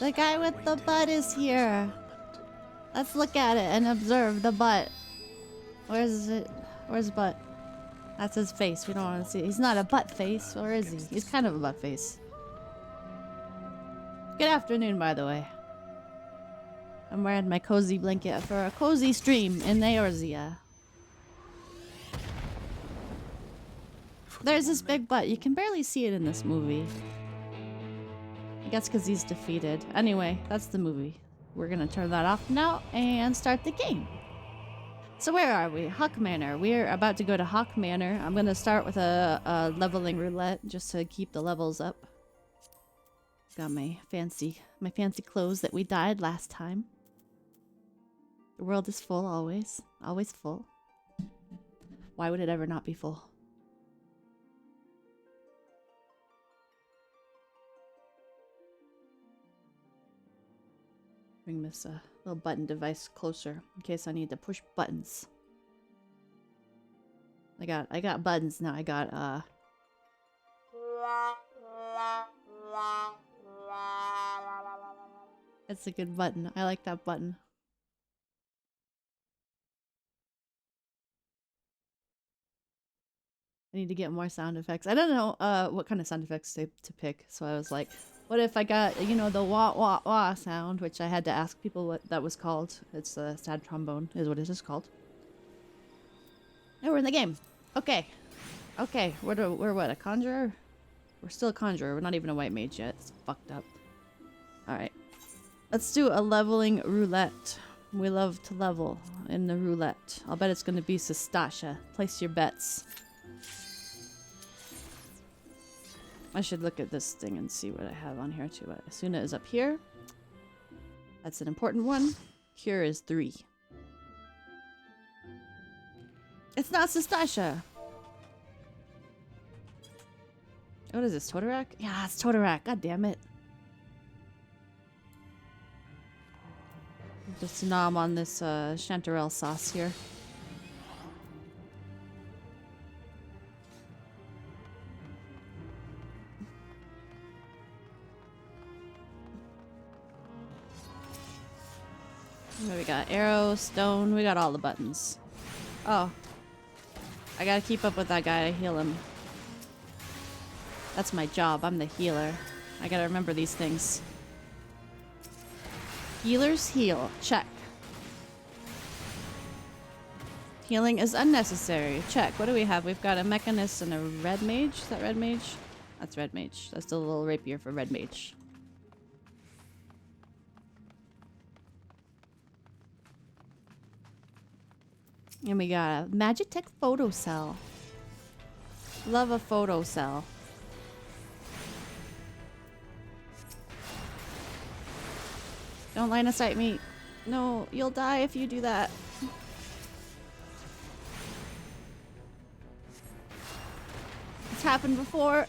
The guy with the butt is here. Let's look at it and observe the butt. Where's it? Where's butt? That's his face. We don't want to see. He's not a butt face, or is he? He's kind of a butt face. Good afternoon, by the way. I'm wearing my cozy blanket for a cozy stream in Eorzea. There's this big butt. You can barely see it in this movie. I guess because he's defeated. Anyway, that's the movie. We're gonna turn that off now and start the game. So where are we? Haukke Manor. We're about to go to Haukke Manor. I'm gonna start with a leveling roulette just to keep the levels up. Got my fancy clothes that we dyed last time. The world is full always. Always full. Why would it ever not be full? Bring this little button device closer in case I need to push buttons. I got buttons now. I got It's a good button. I like that button. I need to get more sound effects. I don't know what kind of sound effects to pick, so I was like, what if I got, you know, the wah wah wah sound, which I had to ask people what that was called. It's a sad trombone is what it is called. Now we're in the game. Okay. Okay, we're what, a conjurer? We're still a conjurer. We're not even a white mage yet. It's fucked up. Alright. Let's do a leveling roulette. We love to level in the roulette. I'll bet it's going to be Sastasha. Place your bets. I should look at this thing and see what I have on here too. Asuna is up here. That's an important one. Cure is 3. It's not Sastasha! What is this, Toto-Rak? Yeah, it's Toto-Rak. God damn it. Just nom on this chanterelle sauce here. We got arrow, stone, we got all the buttons. Oh. I gotta keep up with that guy to heal him. That's my job, I'm the healer. I gotta remember these things. Healers heal, check. Healing is unnecessary, check. What do we have? We've got a mechanist and a red mage. Is that red mage? That's red mage. That's the little rapier for red mage. And we got a Magitech photo cell. Love a photo cell. Don't line of sight me. No, you'll die if you do that. It's happened before.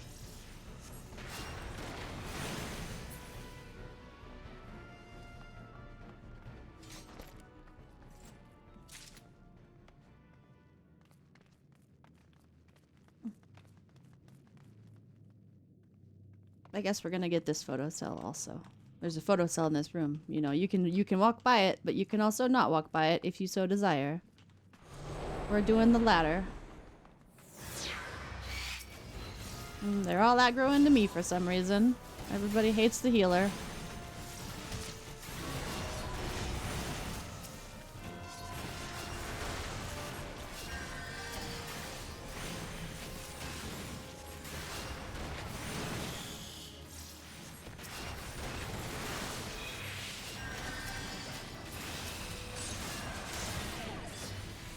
I guess we're gonna get this photo cell also. There's a photo cell in this room. You know, you can walk by it, but you can also not walk by it if you so desire. We're doing the latter. They're all aggro into me for some reason. Everybody hates the healer.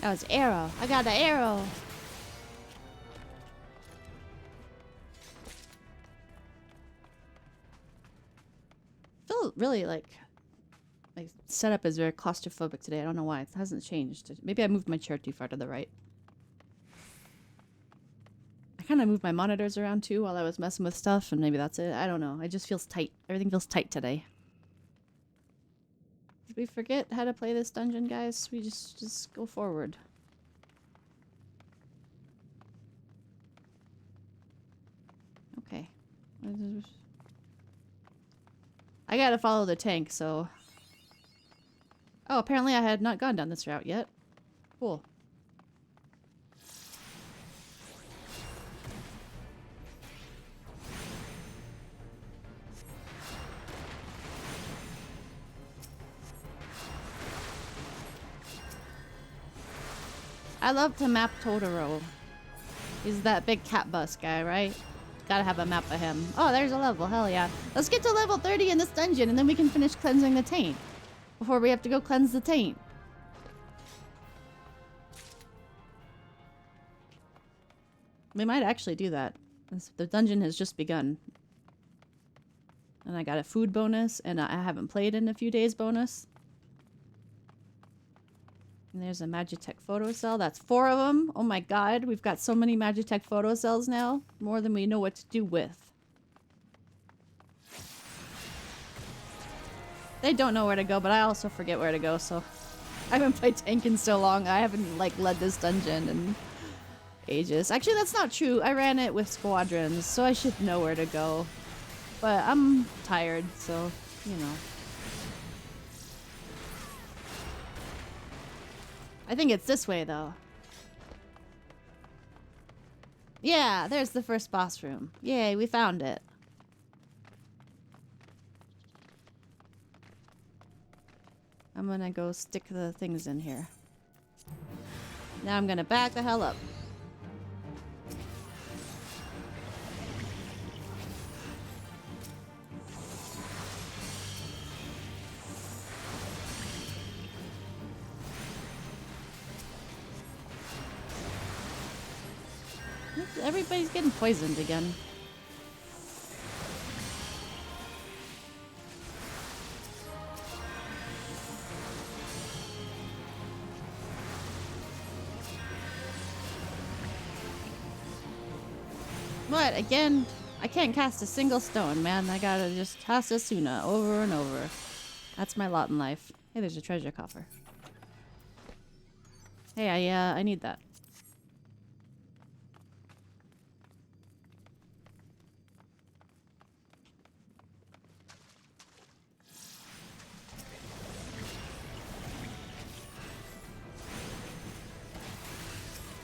That was arrow. I got an arrow. I feel really like my setup is very claustrophobic today. I don't know why. It hasn't changed. Maybe I moved my chair too far to the right. I kind of moved my monitors around too while I was messing with stuff, and maybe that's it. I don't know. It just feels tight. Everything feels tight today. Did we forget how to play this dungeon, guys? We just go forward. Okay. I gotta follow the tank, so... Oh, apparently I had not gone down this route yet. Cool. I love to map Toto-Rak. He's that big cat bus guy, right? Gotta have a map of him. Oh, there's a level. Hell yeah. Let's get to level 30 in this dungeon, and then we can finish cleansing the taint. Before we have to go cleanse the taint. We might actually do that. The dungeon has just begun. And I got a food bonus, and I haven't played in a few days bonus. And there's a Magitech photo cell. That's 4 of them. Oh my god, we've got so many Magitech photo cells now. More than we know what to do with. They don't know where to go, but I also forget where to go, so... I haven't played tank in so long. I haven't, like, led this dungeon in ages. Actually, that's not true. I ran it with squadrons, so I should know where to go. But I'm tired, so, you know. I think it's this way, though. Yeah, there's the first boss room. Yay, we found it. I'm gonna go stick the things in here. Now I'm gonna back the hell up. Everybody's getting poisoned again. What? Again? I can't cast a single stone, man. I gotta just cast Asuna over and over. That's my lot in life. Hey, there's a treasure coffer. Hey, I need that.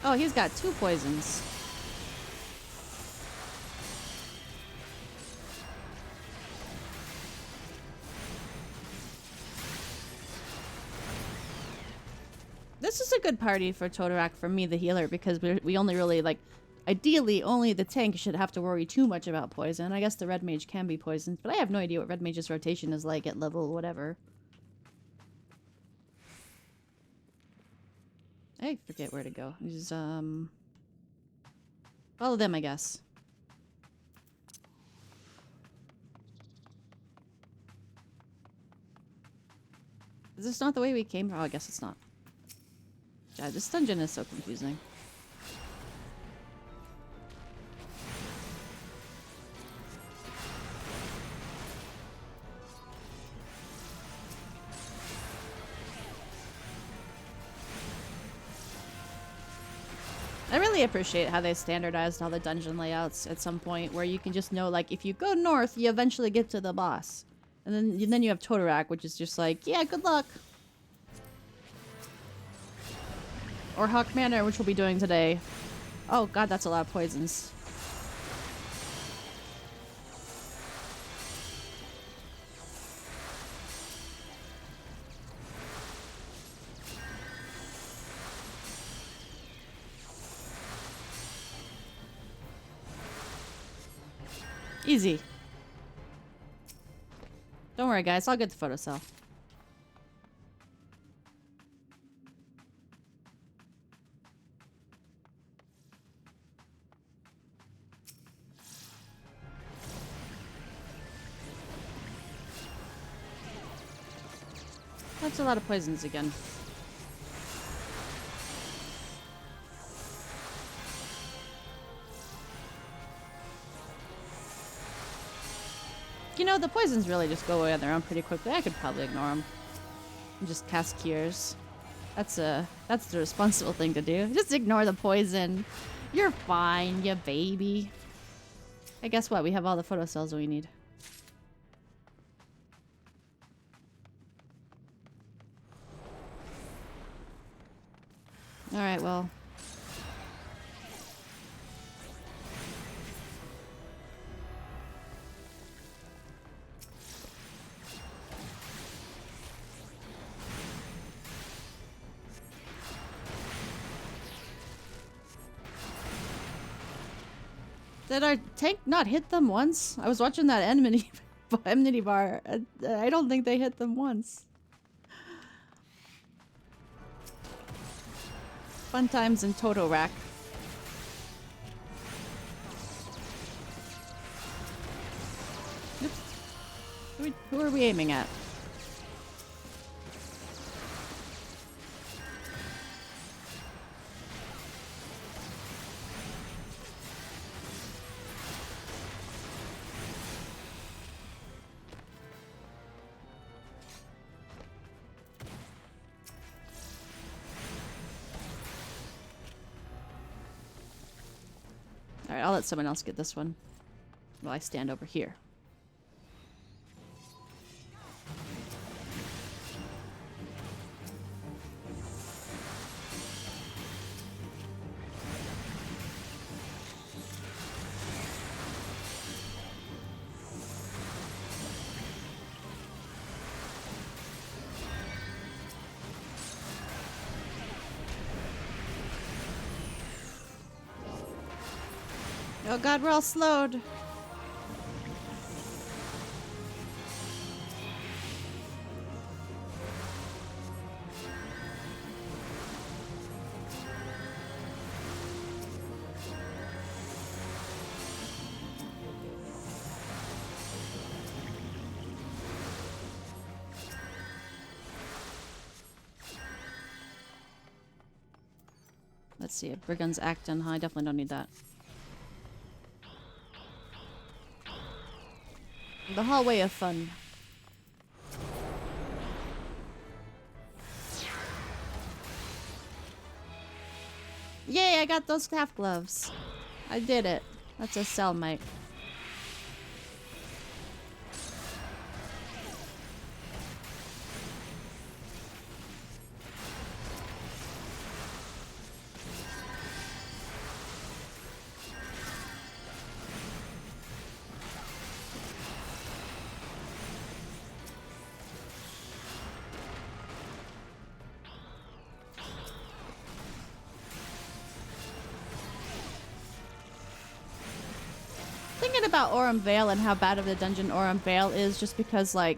Oh, he's got 2 poisons. This is a good party for Toto-Rak for me, the healer, because we only really, like, ideally, only the tank should have to worry too much about poison. I guess the red mage can be poisoned, but I have no idea what red mage's rotation is like at level whatever. I forget where to go. Just, follow them, I guess. Is this not the way we came? Oh, I guess it's not. God, this dungeon is so confusing. I really appreciate how they standardized all the dungeon layouts at some point, where you can just know, like, if you go north, you eventually get to the boss. And then you have Toto-Rak, which is just like, yeah, good luck. Or Haukke Manor, which we'll be doing today. Oh god, that's a lot of poisons. Easy. Don't worry, guys. I'll get the photo cell. That's a lot of poisons again. You know, the poisons really just go away on their own pretty quickly. I could probably ignore them. And just cast cures. That's the responsible thing to do. Just ignore the poison. You're fine, you baby. Hey, guess what? We have all the photo cells we need. Alright, well. Did our tank not hit them once? I was watching that enmity bar. I don't think they hit them once. Fun times in Toto-Rak. Oops. Who are we aiming at? Alright, I'll let someone else get this one while I stand over here. Oh god, we're all slowed. Let's see, a Brigand's Acton, huh? I definitely don't need that. The hallway of fun. Yay, I got those half gloves. I did it. That's a cellmate. About Aurum Vale and how bad of the dungeon Aurum Vale is, just because like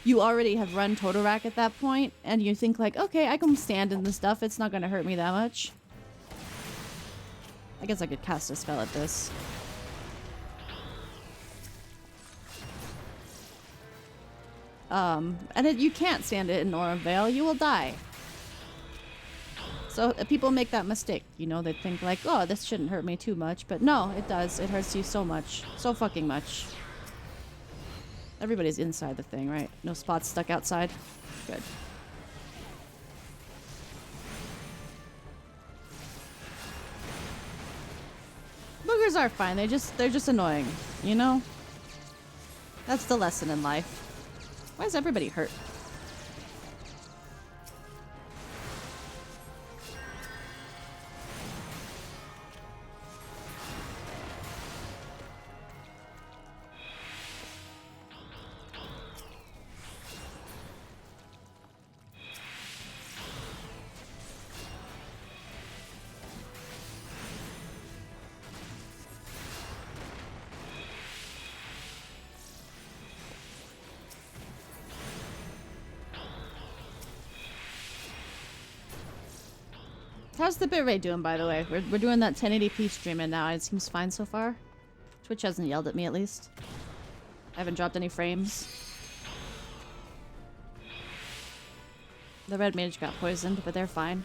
you already have run Toto-Rak at that point and you think like, okay, I can stand in this stuff, it's not gonna hurt me that much. I guess I could cast a spell at this. You can't stand it in Aurum Vale, you will die. So people make that mistake, you know, they think like, oh, this shouldn't hurt me too much, but no, it does. It hurts you so much. So fucking much. Everybody's inside the thing, right? No spots stuck outside? Good. Boogers are fine, they're just annoying, you know? That's the lesson in life. Why is everybody hurt? How's the bitrate doing, by the way? We're doing that 1080p streaming now. It seems fine so far. Twitch hasn't yelled at me, at least. I haven't dropped any frames. The red mage got poisoned, but they're fine.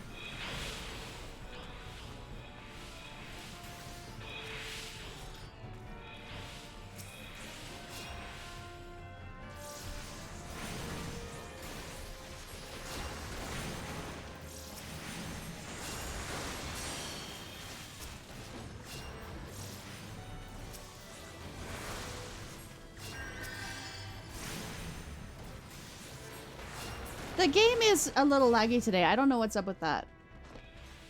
The game is a little laggy today. I don't know what's up with that.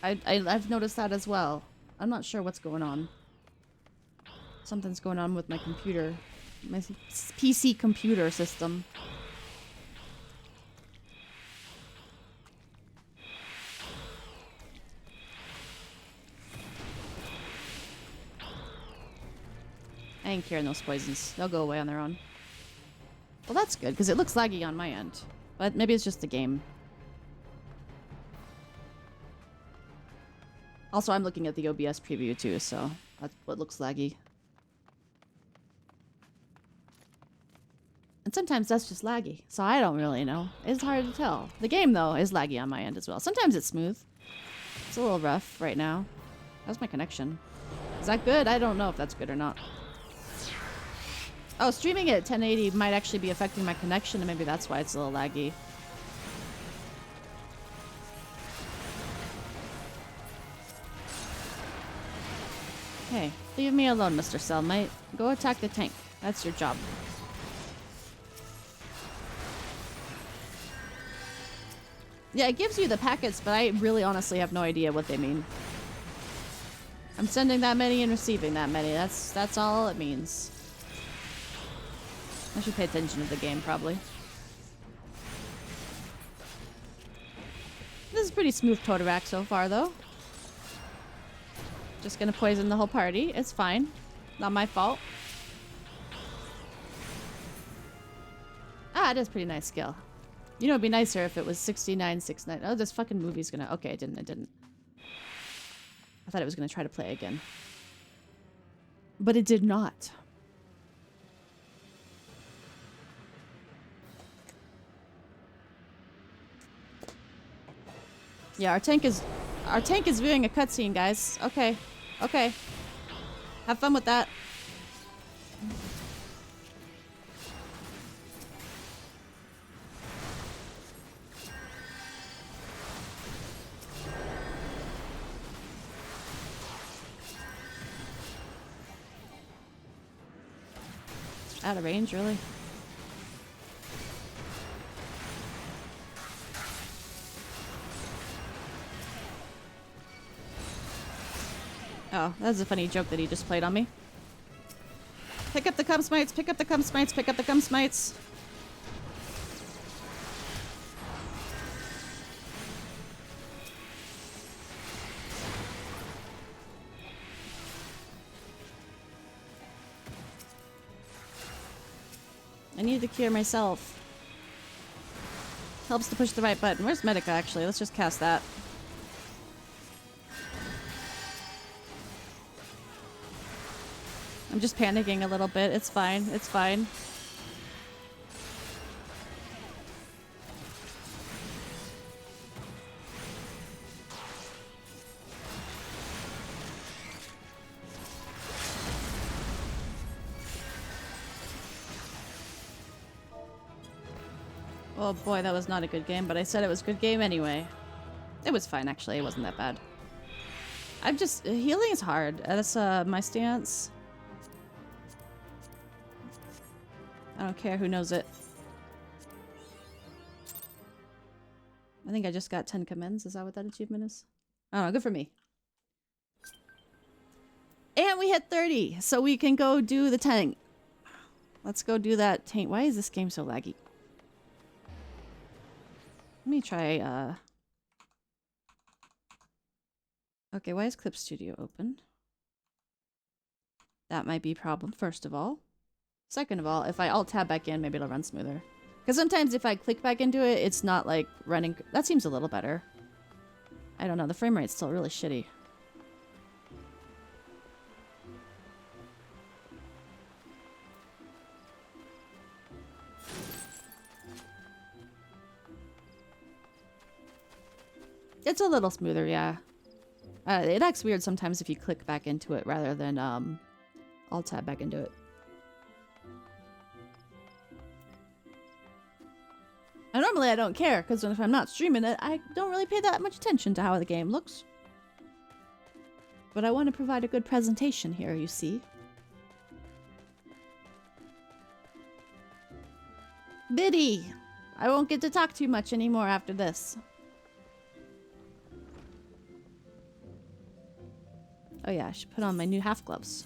I've noticed that as well. I'm not sure what's going on. Something's going on with my computer. My PC computer system. I ain't carrying those poisons. They'll go away on their own. Well, that's good, because it looks laggy on my end. But maybe it's just the game. Also, I'm looking at the OBS preview too, so that's what looks laggy. And sometimes that's just laggy, so I don't really know. It's hard to tell. The game, though, is laggy on my end as well. Sometimes it's smooth. It's a little rough right now. How's my connection? Is that good? I don't know if that's good or not. Oh, streaming at 1080 might actually be affecting my connection, and maybe that's why it's a little laggy. Hey, leave me alone, Mr. Cellmate. Go attack the tank. That's your job. Yeah, it gives you the packets, but I really honestly have no idea what they mean. I'm sending that many and receiving that many. That's all it means. I should pay attention to the game, probably. This is pretty smooth Toto-Rak so far, though. Just gonna poison the whole party. It's fine. Not my fault. Ah, it is pretty nice skill. You know, it'd be nicer if it was 6969. Oh, this fucking movie's gonna... Okay, it didn't. I thought it was gonna try to play again. But it did not. Yeah, our tank is viewing a cutscene, guys. Okay. Okay. Have fun with that. Out of range, really? Oh, that's a funny joke that he just played on me. Pick up the cum smites, pick up the cum smites, pick up the cum smites. I need to cure myself. Helps to push the right button. Where's Medica, actually? Let's just cast that. I'm just panicking a little bit. It's fine. It's fine. Oh boy, that was not a good game, but I said it was a good game anyway. It was fine, actually. It wasn't that bad. I'm just... Healing is hard. That's my stance. I don't care who knows it. I think I just got 10 commends. Is that what that achievement is? Oh, good for me. And we hit 30, so we can go do the tank. Let's go do that tank. Why is this game so laggy? Let me try, Okay, why is Clip Studio open? That might be a problem, first of all. Second of all, if I alt-tab back in, maybe it'll run smoother. Because sometimes if I click back into it, it's not, like, running... That seems a little better. I don't know, the frame rate's still really shitty. It's a little smoother, yeah. It acts weird sometimes if you click back into it rather than alt-tab back into it. And normally I don't care, because if I'm not streaming it, I don't really pay that much attention to how the game looks. But I want to provide a good presentation here, you see. Biddy! I won't get to talk too much anymore after this. Oh yeah, I should put on my new half gloves.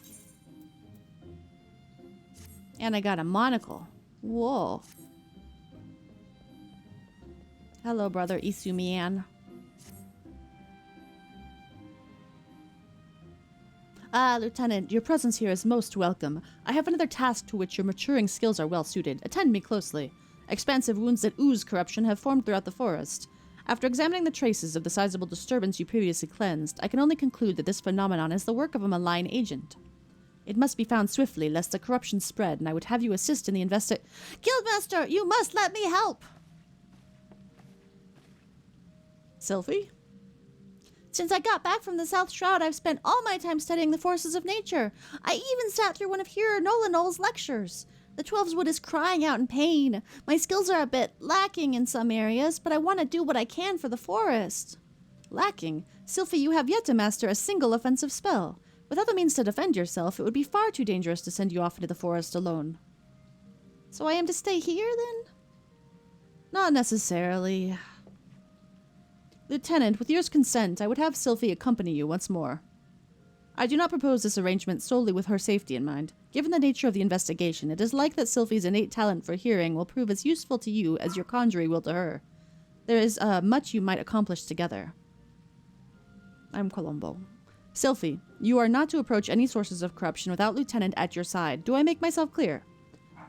And I got a monocle. Whoa. Hello, brother Isumian. Ah, Lieutenant, your presence here is most welcome. I have another task to which your maturing skills are well suited. Attend me closely. Expansive wounds that ooze corruption have formed throughout the forest. After examining the traces of the sizable disturbance you previously cleansed, I can only conclude that this phenomenon is the work of a malign agent. It must be found swiftly, lest the corruption spread, and I would have you assist in the Guildmaster, you must let me help! Sylphie? Since I got back from the South Shroud, I've spent all my time studying the forces of nature. I even sat through one of Hero Nolanol's lectures. The Twelveswood is crying out in pain. My skills are a bit lacking in some areas, but I want to do what I can for the forest. Lacking? Sylphie, you have yet to master a single offensive spell. Without the means to defend yourself, it would be far too dangerous to send you off into the forest alone. So I am to stay here, then? Not necessarily. Lieutenant, with your consent, I would have Sylphie accompany you once more. I do not propose this arrangement solely with her safety in mind. Given the nature of the investigation, it is like that Sylphie's innate talent for hearing will prove as useful to you as your conjuring will to her. There is much you might accomplish together. I'm Colombo. Sylphie, you are not to approach any sources of corruption without Lieutenant at your side. Do I make myself clear?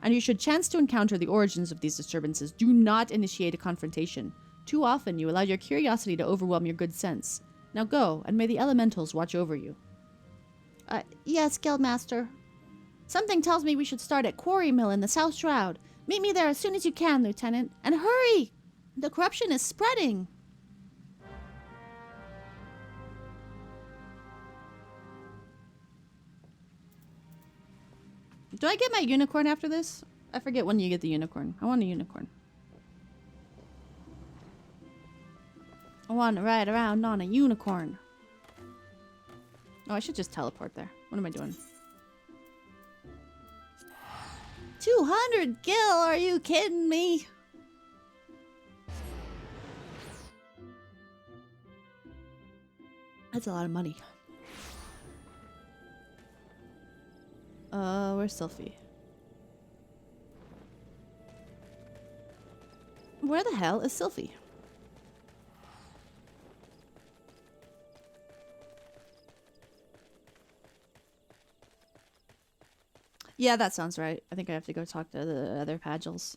And you should chance to encounter the origins of these disturbances. Do not initiate a confrontation. Too often you allow your curiosity to overwhelm your good sense. Now go, and may the elementals watch over you. Yes, Guildmaster. Something tells me we should start at Quarry Mill in the South Shroud. Meet me there as soon as you can, Lieutenant. And hurry! The corruption is spreading. Do I get my unicorn after this? I forget when you get the unicorn. I want a unicorn. I want to ride around on a unicorn. Oh, I should just teleport there. What am I doing? 200 gil? Are you kidding me? That's a lot of money. Where's Sylphie? Where the hell is Sylphie? Yeah, that sounds right. I think I have to go talk to the other Pagels.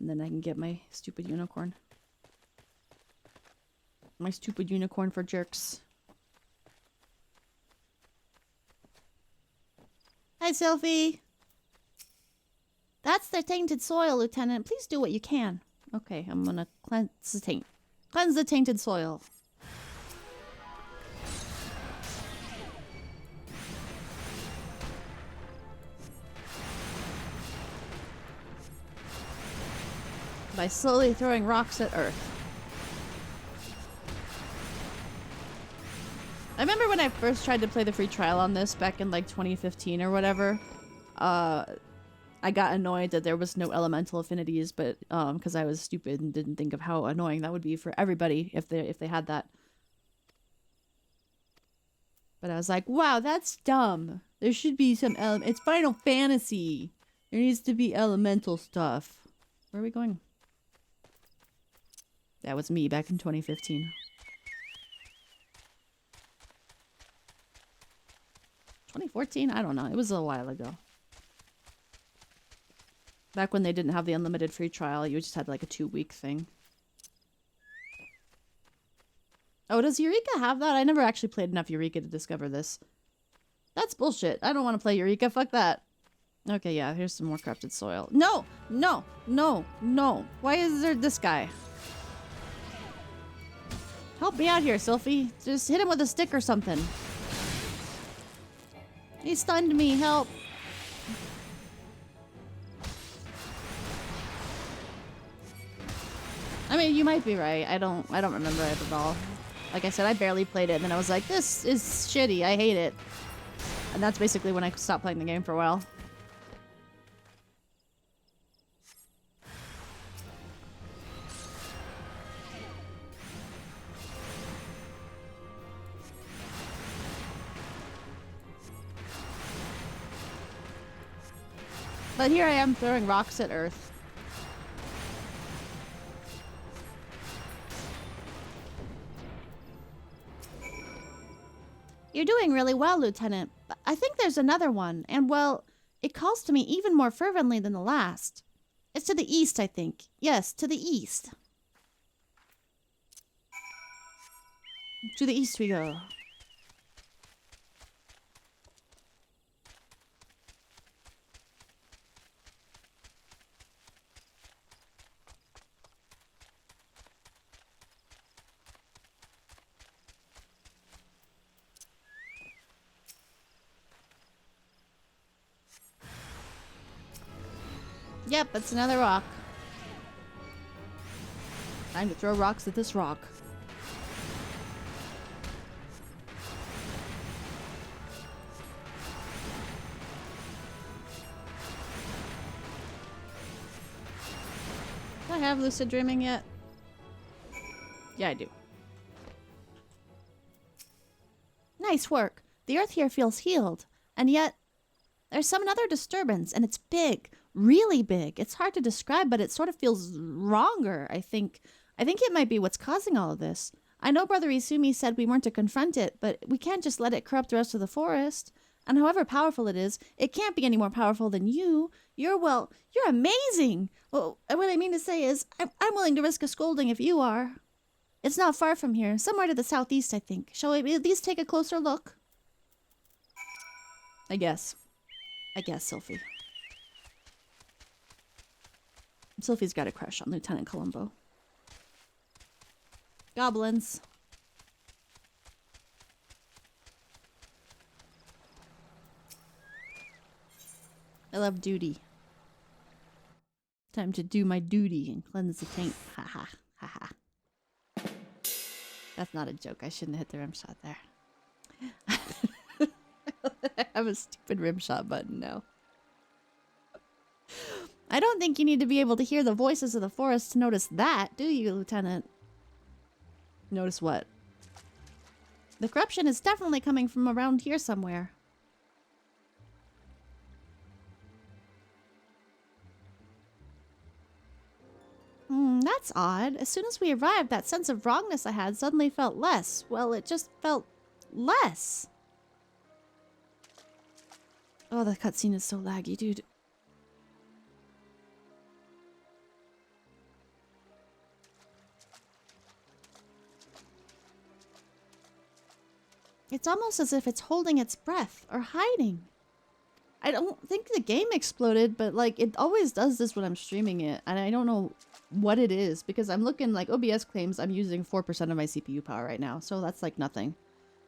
And then I can get my stupid unicorn. My stupid unicorn for jerks. Hi, Sylphie. That's the tainted soil, Lieutenant. Please do what you can. Okay, I'm gonna cleanse the taint. Cleanse the tainted soil. By slowly throwing rocks at Earth. I remember when I first tried to play the free trial on this back in like 2015 or whatever. I got annoyed that there was no elemental affinities, but because I was stupid and didn't think of how annoying that would be for everybody if they had that. But I was like, wow, that's dumb. There should be some it's Final Fantasy. There needs to be elemental stuff. Where are we going? That was me back in 2015. 2014? I don't know. It was a while ago. Back when they didn't have the unlimited free trial, you just had like a 2-week thing. Oh, does Eureka have that? I never actually played enough Eureka to discover this. That's bullshit. I don't want to play Eureka. Fuck that. Okay, yeah, here's some more corrupted soil. No! No! No! No! Why is there this guy? Help me out here, Sylphie. Just hit him with a stick or something. He stunned me. Help. I mean, you might be right. I don't remember it at all. Like I said, I barely played it, and then I was like, this is shitty. I hate it. And that's basically when I stopped playing the game for a while. But here I am throwing rocks at Earth. You're doing really well, Lieutenant. But I think there's another one, and well, it calls to me even more fervently than the last. It's to the east, I think. Yes, to the east. To the east we go. Yep, it's another rock. Time to throw rocks at this rock. Do I have lucid dreaming yet? Yeah, I do. Nice work. The earth here feels healed. And yet, there's some other disturbance, and it's big. Really big. It's hard to describe, but it sort of feels wronger, I think. I think it might be what's causing all of this. I know Brother Izumi said we weren't to confront it, but we can't just let it corrupt the rest of the forest. And however powerful it is, it can't be any more powerful than you. You're amazing! Well, what I mean to say is, I'm willing to risk a scolding if you are. It's not far from here, somewhere to the southeast, I think. Shall we at least take a closer look? I guess, Sylphie. Sylphie's got a crush on Lieutenant Columbo. Goblins. I love duty. Time to do my duty and cleanse the taint. Ha ha. Ha ha. That's not a joke. I shouldn't have hit the rim shot there. I have a stupid rim shot button now. I don't think you need to be able to hear the voices of the forest to notice that, do you, Lieutenant? Notice what? The corruption is definitely coming from around here somewhere. That's odd. As soon as we arrived, that sense of wrongness I had suddenly felt less. Well, it just felt less. Oh, the cutscene is so laggy, dude. It's almost as if it's holding its breath or hiding. I don't think the game exploded, but like it always does this when I'm streaming it, and I don't know what it is because I'm looking like OBS claims I'm using 4% of my CPU power right now, so that's like nothing.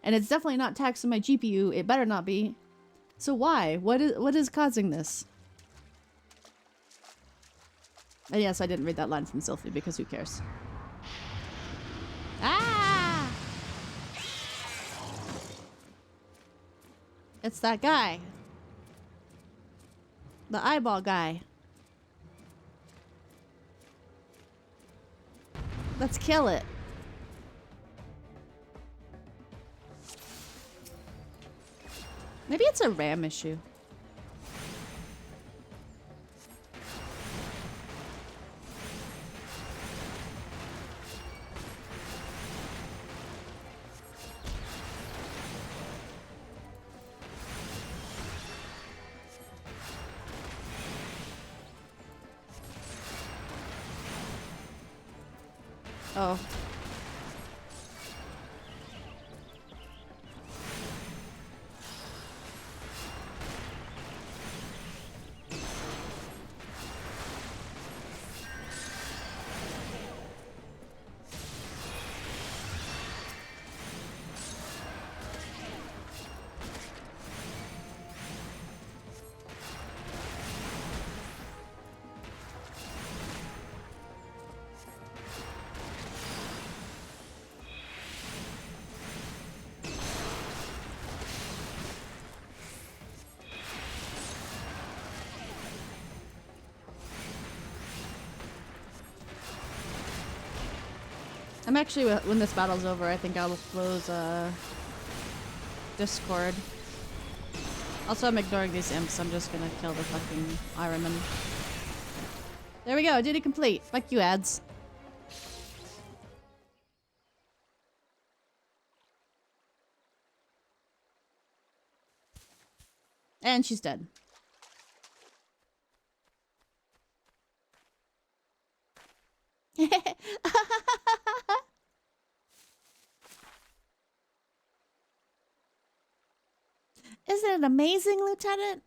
And it's definitely not taxing my GPU. It better not be. So why? What is causing this? And yes, I didn't read that line from Sylphie because who cares? Ah! It's that guy. The eyeball guy. Let's kill it. Maybe it's a RAM issue. Oh. I'm actually, when this battle's over, I think I'll close Discord. Also, I'm ignoring these imps. I'm just gonna kill the fucking Ironman. There we go. Duty complete. Fuck you, ads. And she's dead. Isn't it amazing, Lieutenant?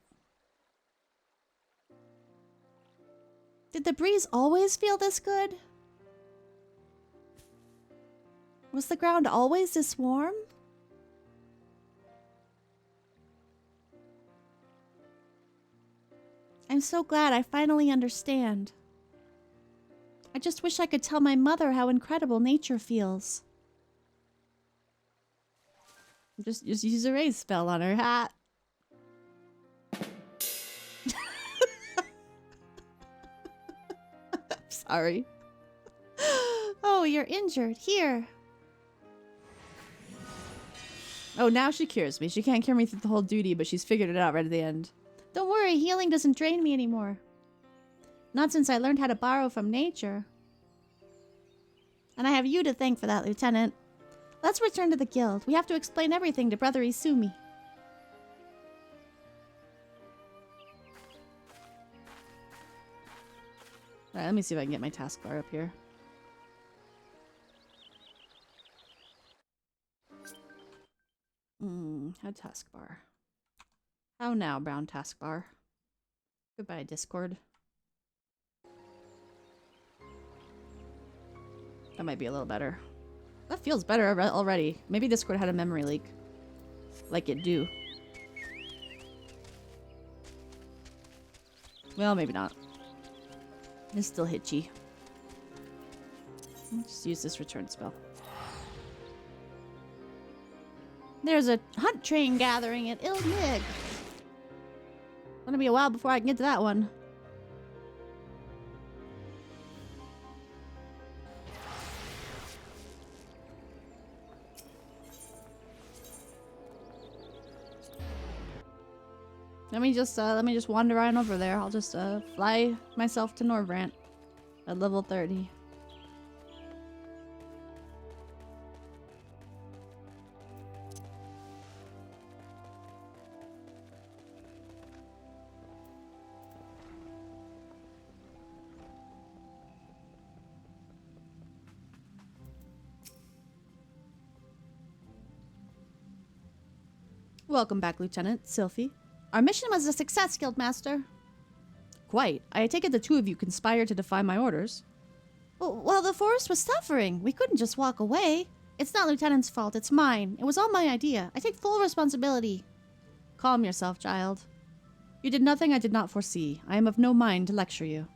Did the breeze always feel this good? Was the ground always this warm? I'm so glad I finally understand. I just wish I could tell my mother how incredible nature feels. Just use a raise spell on her hat. Sorry. Oh, you're injured. Here. Oh, now she cures me. She can't cure me through the whole duty, but she's figured it out right at the end. Don't worry, healing doesn't drain me anymore. Not since I learned how to borrow from nature. And I have you to thank for that, Lieutenant. Let's return to the guild. We have to explain everything to Brother Isumi. Alright, let me see if I can get my taskbar up here. How taskbar? How now, brown taskbar? Goodbye, Discord. That might be a little better. That feels better already. Maybe Discord had a memory leak. Like it do. Well, maybe not. It's still hitchy. Let's just use this return spell. There's a hunt train gathering at Ilmig. Gonna be a while before I can get to that one. Let me just wander on over there. I'll just fly myself to Norvrant at level 30. Welcome back, Lieutenant. Sylphie. Our mission was a success, Guildmaster. Quite. I take it the two of you conspired to defy my orders. Well, the forest was suffering. We couldn't just walk away. It's not Lieutenant's fault. It's mine. It was all my idea. I take full responsibility. Calm yourself, child. You did nothing I did not foresee. I am of no mind to lecture you.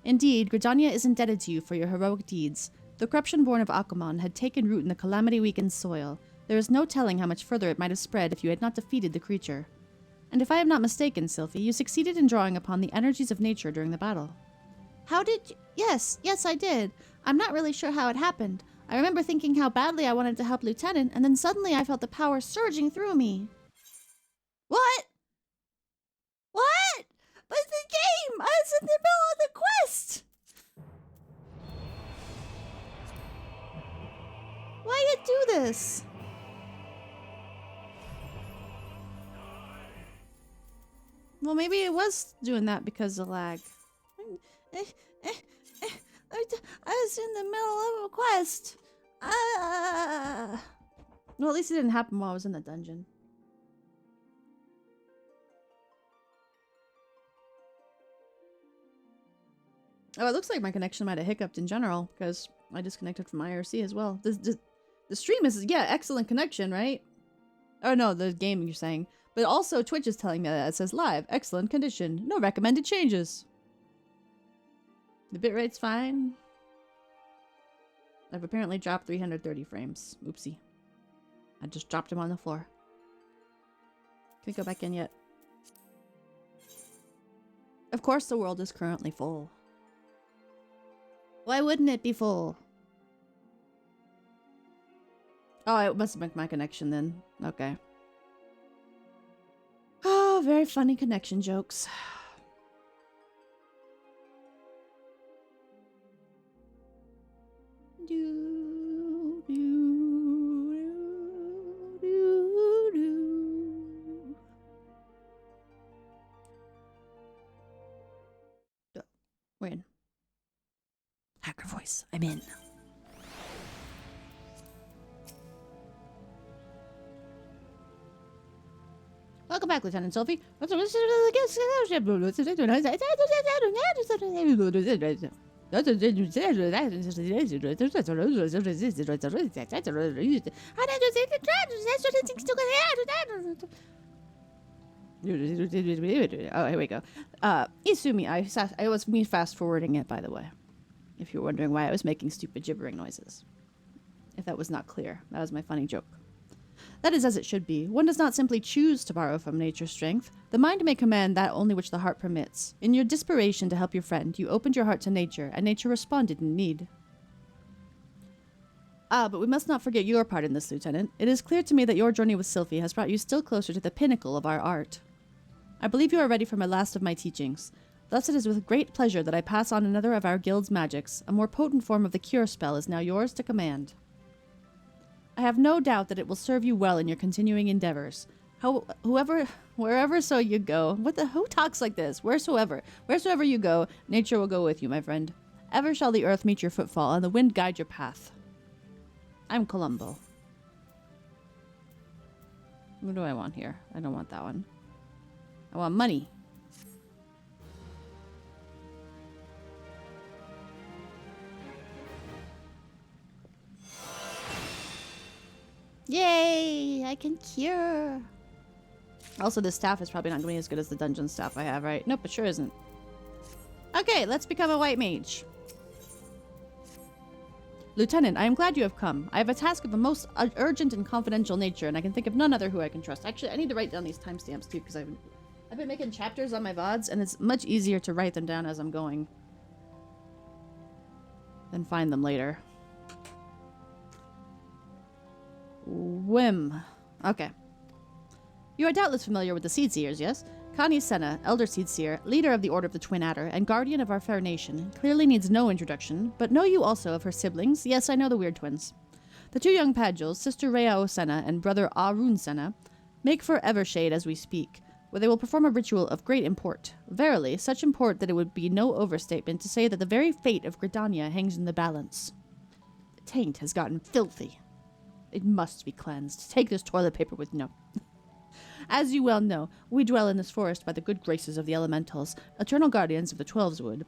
Indeed, Gridania is indebted to you for your heroic deeds. The corruption born of Akamon had taken root in the calamity-weakened soil. There is no telling how much further it might have spread if you had not defeated the creature. And if I am not mistaken, Sylphie, you succeeded in drawing upon the energies of nature during the battle. How did you? Yes, I did. I'm not really sure how it happened. I remember thinking how badly I wanted to help Lieutenant, and then suddenly I felt the power surging through me. What? What? But the game! I was in the middle of the quest! Why you do this? Well, maybe it was doing that because of lag. I was in the middle of a quest. Well, at least it didn't happen while I was in the dungeon. Oh, it looks like my connection might have hiccuped in general because I disconnected from IRC as well. The stream is, yeah, excellent connection, right? Oh no, the game you're saying. But also Twitch is telling me that it says live, excellent condition, no recommended changes. The bitrate's fine. I've apparently dropped 330 frames. Oopsie. I just dropped him on the floor. Can't go back in yet. Of course the world is currently full. Why wouldn't it be full? Oh, it must have been my connection then. Okay. Oh, very funny connection jokes. We're in. Hacker voice. I'm in. Welcome back, Lieutenant Sophie. Oh, here we go. Isumi, I was me fast forwarding it, by the way. If you're wondering why I was making stupid gibbering noises. If that was not clear, that was my funny joke. That is as it should be. One does not simply choose to borrow from nature's strength. The mind may command that only which the heart permits. In your desperation to help your friend, you opened your heart to nature, and nature responded in need. Ah, but we must not forget your part in this, Lieutenant. It is clear to me that your journey with Sylphie has brought you still closer to the pinnacle of our art. I believe you are ready for my last of my teachings. Thus it is with great pleasure that I pass on another of our guild's magics. A more potent form of the cure spell is now yours to command. I have no doubt that it will serve you well in your continuing endeavors. Wherever so you go. Who talks like this? Wheresoever you go, nature will go with you, my friend. Ever shall the earth meet your footfall, and the wind guide your path. I'm Columbo. What do I want here? I don't want that one. I want money. Yay! I can cure! Also, this staff is probably not going to be as good as the dungeon staff I have, right? Nope, it sure isn't. Okay, let's become a white mage. Lieutenant, I am glad you have come. I have a task of a most urgent and confidential nature, and I can think of none other who I can trust. Actually, I need to write down these timestamps too, because I've been making chapters on my VODs, and it's much easier to write them down as I'm going than find them later. Whim. Okay. You are doubtless familiar with the Seedseers, yes? Connie Senna, Elder Seedseer, leader of the Order of the Twin Adder, and guardian of our fair nation, clearly needs no introduction, but know you also of her siblings? Yes, I know the Weird Twins. The two young Padgels, Sister Rhea Senna and brother Arun Senna, make for Evershade as we speak, where they will perform a ritual of great import. Verily, such import that it would be no overstatement to say that the very fate of Gridania hangs in the balance. The taint has gotten filthy. It must be cleansed. Take this toilet paper with no. As you well know, we dwell in this forest by the good graces of the elementals, eternal guardians of the Twelveswood,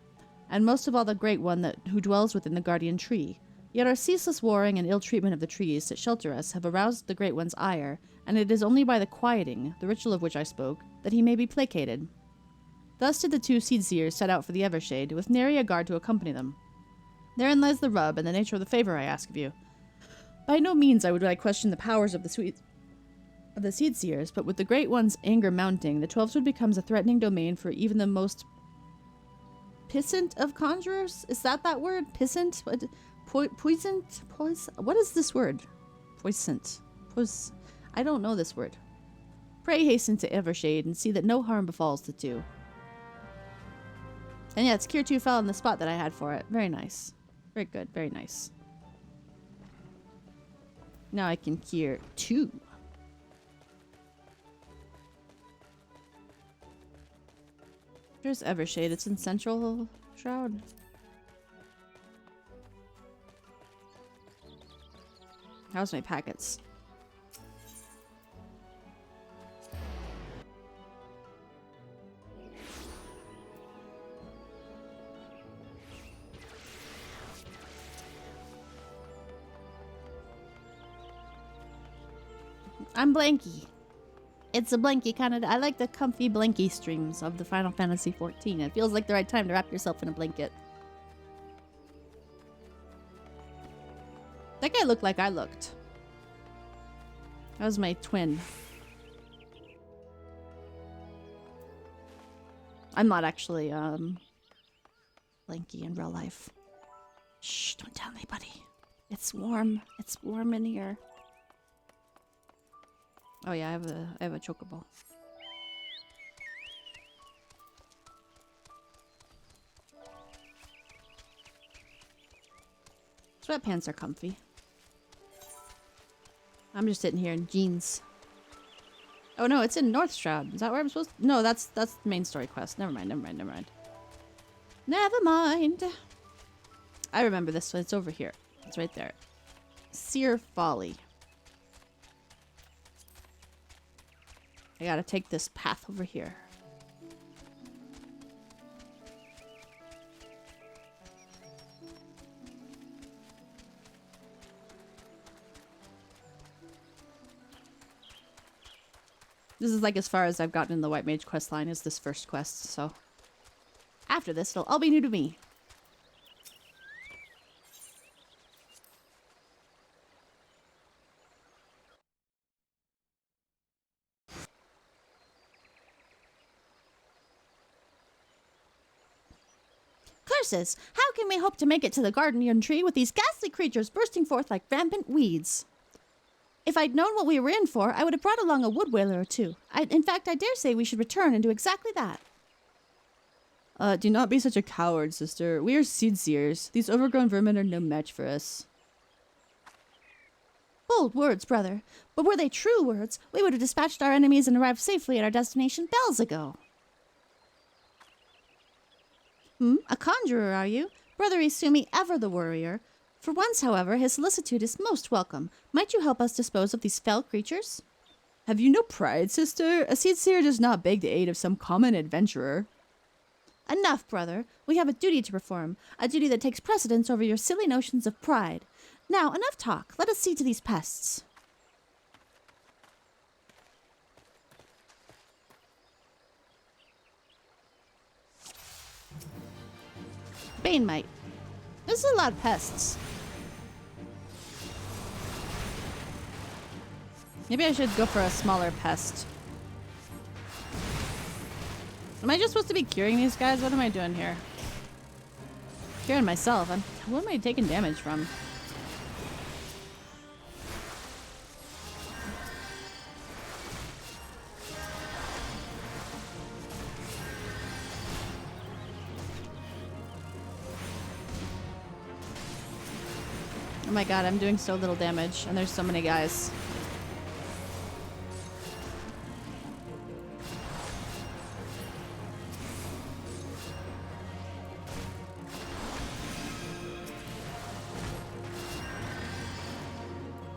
and most of all the great one who dwells within the guardian tree. Yet our ceaseless warring and ill treatment of the trees that shelter us have aroused the great one's ire, and it is only by the quieting, the ritual of which I spoke, that he may be placated. Thus did the two Seedseers set out for the Evershade, with nary a guard to accompany them. Therein lies the rub and the nature of the favor I ask of you. By no means would I question the powers of the Seedseers, but with the Great One's anger mounting, the Twelveswood becomes a threatening domain for even the most pissant of conjurers? Is that word? Pissant? Poisoned? What is this word? Poisoned. I don't know this word. Pray hasten to Evershade and see that no harm befalls the two. And yeah, Cure 2 fell on the spot that I had for it. Very nice. Very good. Very nice. Now I can cure 2. There's Evershade. It's in Central Shroud. How's my packets? I'm Blanky. It's a blanky kind of... I like the comfy blanky streams of the Final Fantasy 14. It feels like the right time to wrap yourself in a blanket. That guy looked like I looked. That was my twin. I'm not actually, Blanky in real life. Shh, don't tell anybody. It's warm. It's warm in here. Oh yeah, I have a chocobo. Sweatpants are comfy. I'm just sitting here in jeans. Oh no, it's in North Shroud. Is that where I'm supposed to? No, that's the main story quest. Never mind, never mind, never mind. Never mind. I remember this one. It's over here. It's right there. Seer Folly. I gotta take this path over here. This is like as far as I've gotten in the White Mage quest line is this first quest, so after this it'll all be new to me. Curses! How can we hope to make it to the guardian tree with these ghastly creatures bursting forth like rampant weeds? If I'd known what we were in for, I would have brought along a wood whaler or two. In fact, I dare say we should return and do exactly that. Do not be such a coward, sister. We are seed seers. These overgrown vermin are no match for us. Bold words, brother. But were they true words, we would have dispatched our enemies and arrived safely at our destination bells ago. A conjurer, are you? Brother Isumi, ever the warrior. For once, however, his solicitude is most welcome. Might you help us dispose of these fell creatures? Have you no pride, sister? A seed seer does not beg the aid of some common adventurer. Enough, brother. We have a duty to perform. A duty that takes precedence over your silly notions of pride. Now, enough talk. Let us see to these pests. Bane Mite. This is a lot of pests. Maybe I should go for a smaller pest. Am I just supposed to be curing these guys? What am I doing here? Curing myself. What am I taking damage from? Oh my god, I'm doing so little damage, and there's so many guys.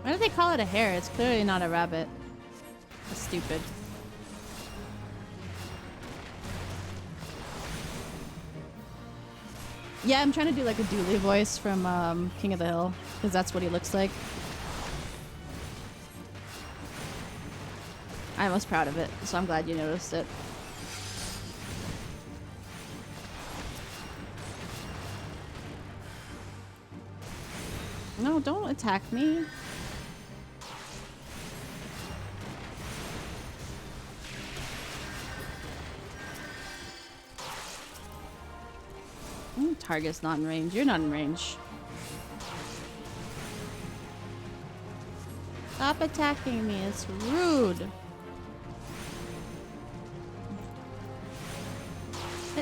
Why do they call it a hare? It's clearly not a rabbit. That's stupid. Yeah, I'm trying to do like a Dooley voice from King of the Hill, because that's what he looks like. I was proud of it, so I'm glad you noticed it. No, don't attack me. Target's not in range. You're not in range. Stop attacking me. It's rude.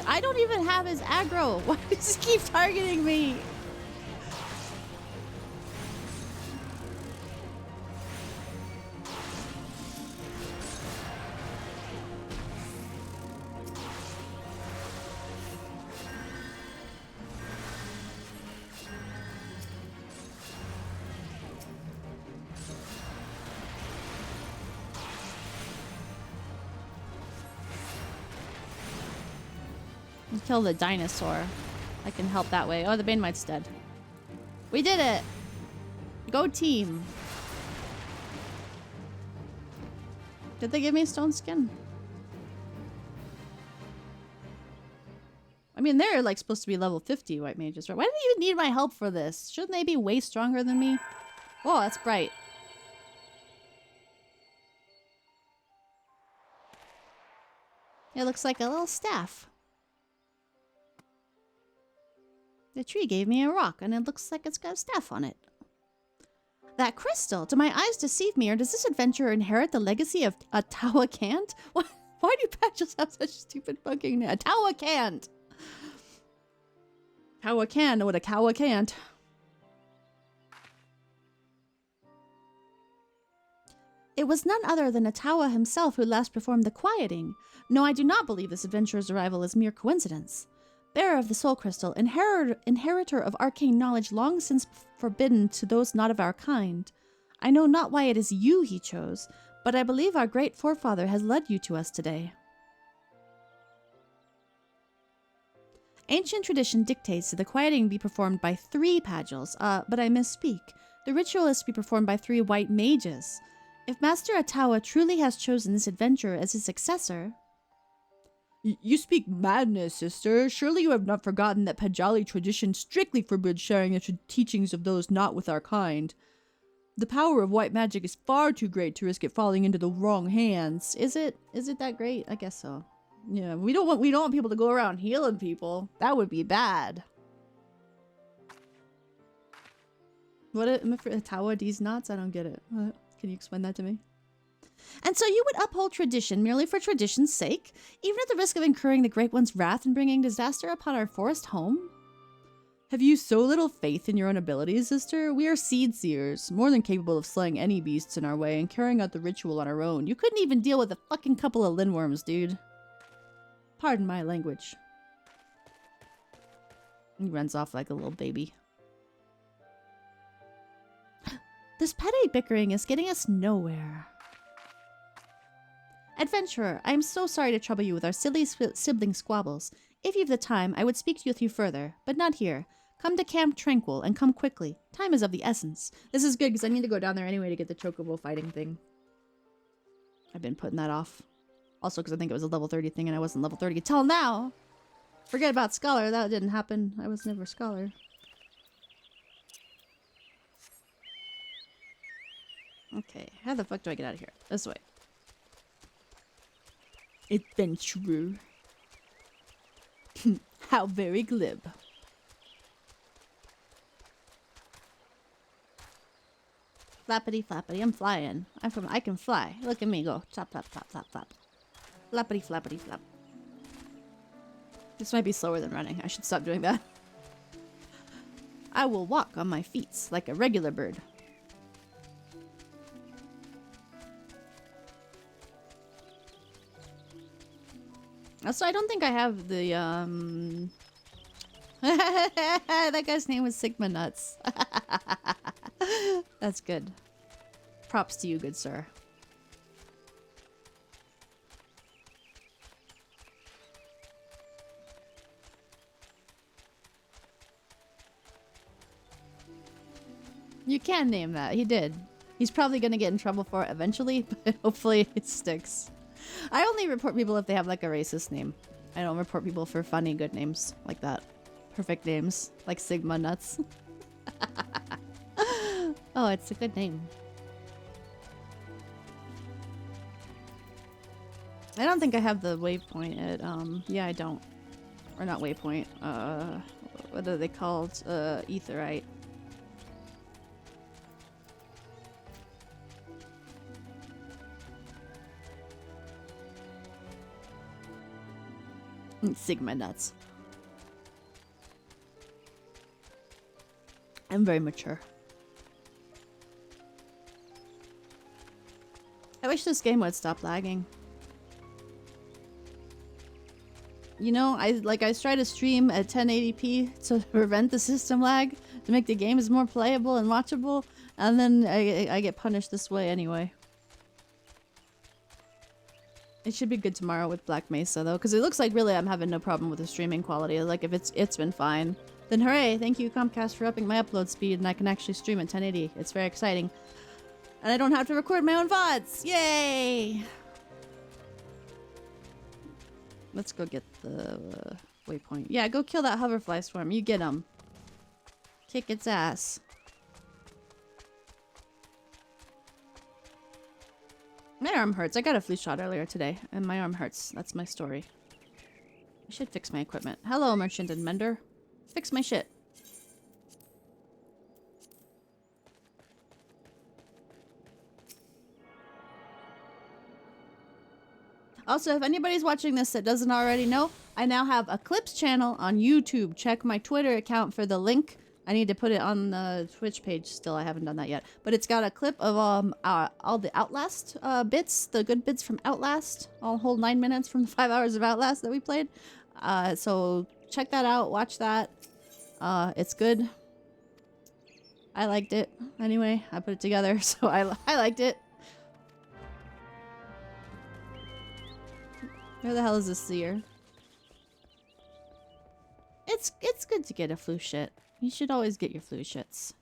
I don't even have his aggro. Why does he keep targeting me? Kill the dinosaur. I can help that way. Oh, the Bane Mite's dead. We did it! Go team! Did they give me stone skin? I mean, they're like supposed to be level 50 white mages, right? Why do they even need my help for this? Shouldn't they be way stronger than me? Oh, that's bright. It looks like a little staff. The tree gave me a rock, and it looks like it's got a staff on it. That crystal! Do my eyes deceive me, or does this adventurer inherit the legacy of a Tawakant? Why do patches have such stupid fucking name? A Tawakant! Tawakant, what a Tawakant. It was none other than Atawa himself who last performed the quieting. No, I do not believe this adventurer's arrival is mere coincidence. Bearer of the soul crystal, inheritor of arcane knowledge long since forbidden to those not of our kind. I know not why it is you he chose, but I believe our great forefather has led you to us today. Ancient tradition dictates that the quieting be performed by 3 Pagils, but I misspeak. The ritual is to be performed by 3 white mages. If Master Atawa truly has chosen this adventurer as his successor... You speak madness, sister. Surely you have not forgotten that Pajali tradition strictly forbids sharing the teachings of those not with our kind. The power of white magic is far too great to risk it falling into the wrong hands. Is it that great? I guess so. Yeah, we don't want people to go around healing people. That would be bad. What am I for Atawa these knots? I don't get it. What? Can you explain that to me? And so you would uphold tradition merely for tradition's sake, even at the risk of incurring the Great One's wrath and bringing disaster upon our forest home? Have you so little faith in your own abilities, sister? We are seed seers, more than capable of slaying any beasts in our way and carrying out the ritual on our own. You couldn't even deal with a fucking couple of lindworms, dude. Pardon my language. He runs off like a little baby. This petty bickering is getting us nowhere. Adventurer, I am so sorry to trouble you with our silly sibling squabbles. If you've the time, I would speak with you further, but not here. Come to Camp Tranquil, and come quickly. Time is of the essence. This is good, because I need to go down there anyway to get the chocobo fighting thing. I've been putting that off. Also, because I think it was a level 30 thing, and I wasn't level 30 until now! Forget about Scholar, that didn't happen. I was never Scholar. Okay, how the fuck do I get out of here? This way. Adventurer. How very glib. Flappity flappity, I'm flying. I can fly. Look at me go. Flap flap flap flap flap. Flappity flappity flap. This might be slower than running. I should stop doing that. I will walk on my feet like a regular bird. Also, I don't think I have the, that guy's name was Sigma Nuts. That's good. Props to you, good sir. You can name that. He did. He's probably gonna get in trouble for it eventually, but hopefully it sticks. I only report people if they have like a racist name. I don't report people for funny good names like that. Perfect names. Like Sigma Nuts. Oh, it's a good name. I don't think I have the waypoint at, yeah, I don't. Or not waypoint. What are they called? Aetheryte. Sigma Nuts. I'm very mature. I wish this game would stop lagging. You know, I try to stream at 1080p to prevent the system lag, to make the games more playable and watchable, and then I get punished this way anyway. It should be good tomorrow with Black Mesa though, because it looks like really I'm having no problem with the streaming quality. Like if it's been fine, then hooray! Thank you Comcast for upping my upload speed, and I can actually stream at 1080. It's very exciting, and I don't have to record my own VODs. Yay! Let's go get the waypoint. Yeah, go kill that hoverfly swarm. You get him. Kick its ass. My arm hurts. I got a flu shot earlier today, and my arm hurts. That's my story. I should fix my equipment. Hello, merchant and mender. Fix my shit. Also, if anybody's watching this that doesn't already know, I now have a Clips channel on YouTube. Check my Twitter account for the link I need to put it on the Twitch page still. I haven't done that yet. But it's got a clip of all the Outlast bits, the good bits from Outlast. All whole 9 minutes from the 5 hours of Outlast that we played. So check that out. Watch that. It's good. I liked it. Anyway, I put it together, so I liked it. Where the hell is this seer? It's good to get a flu shit. You should always get your flu shits.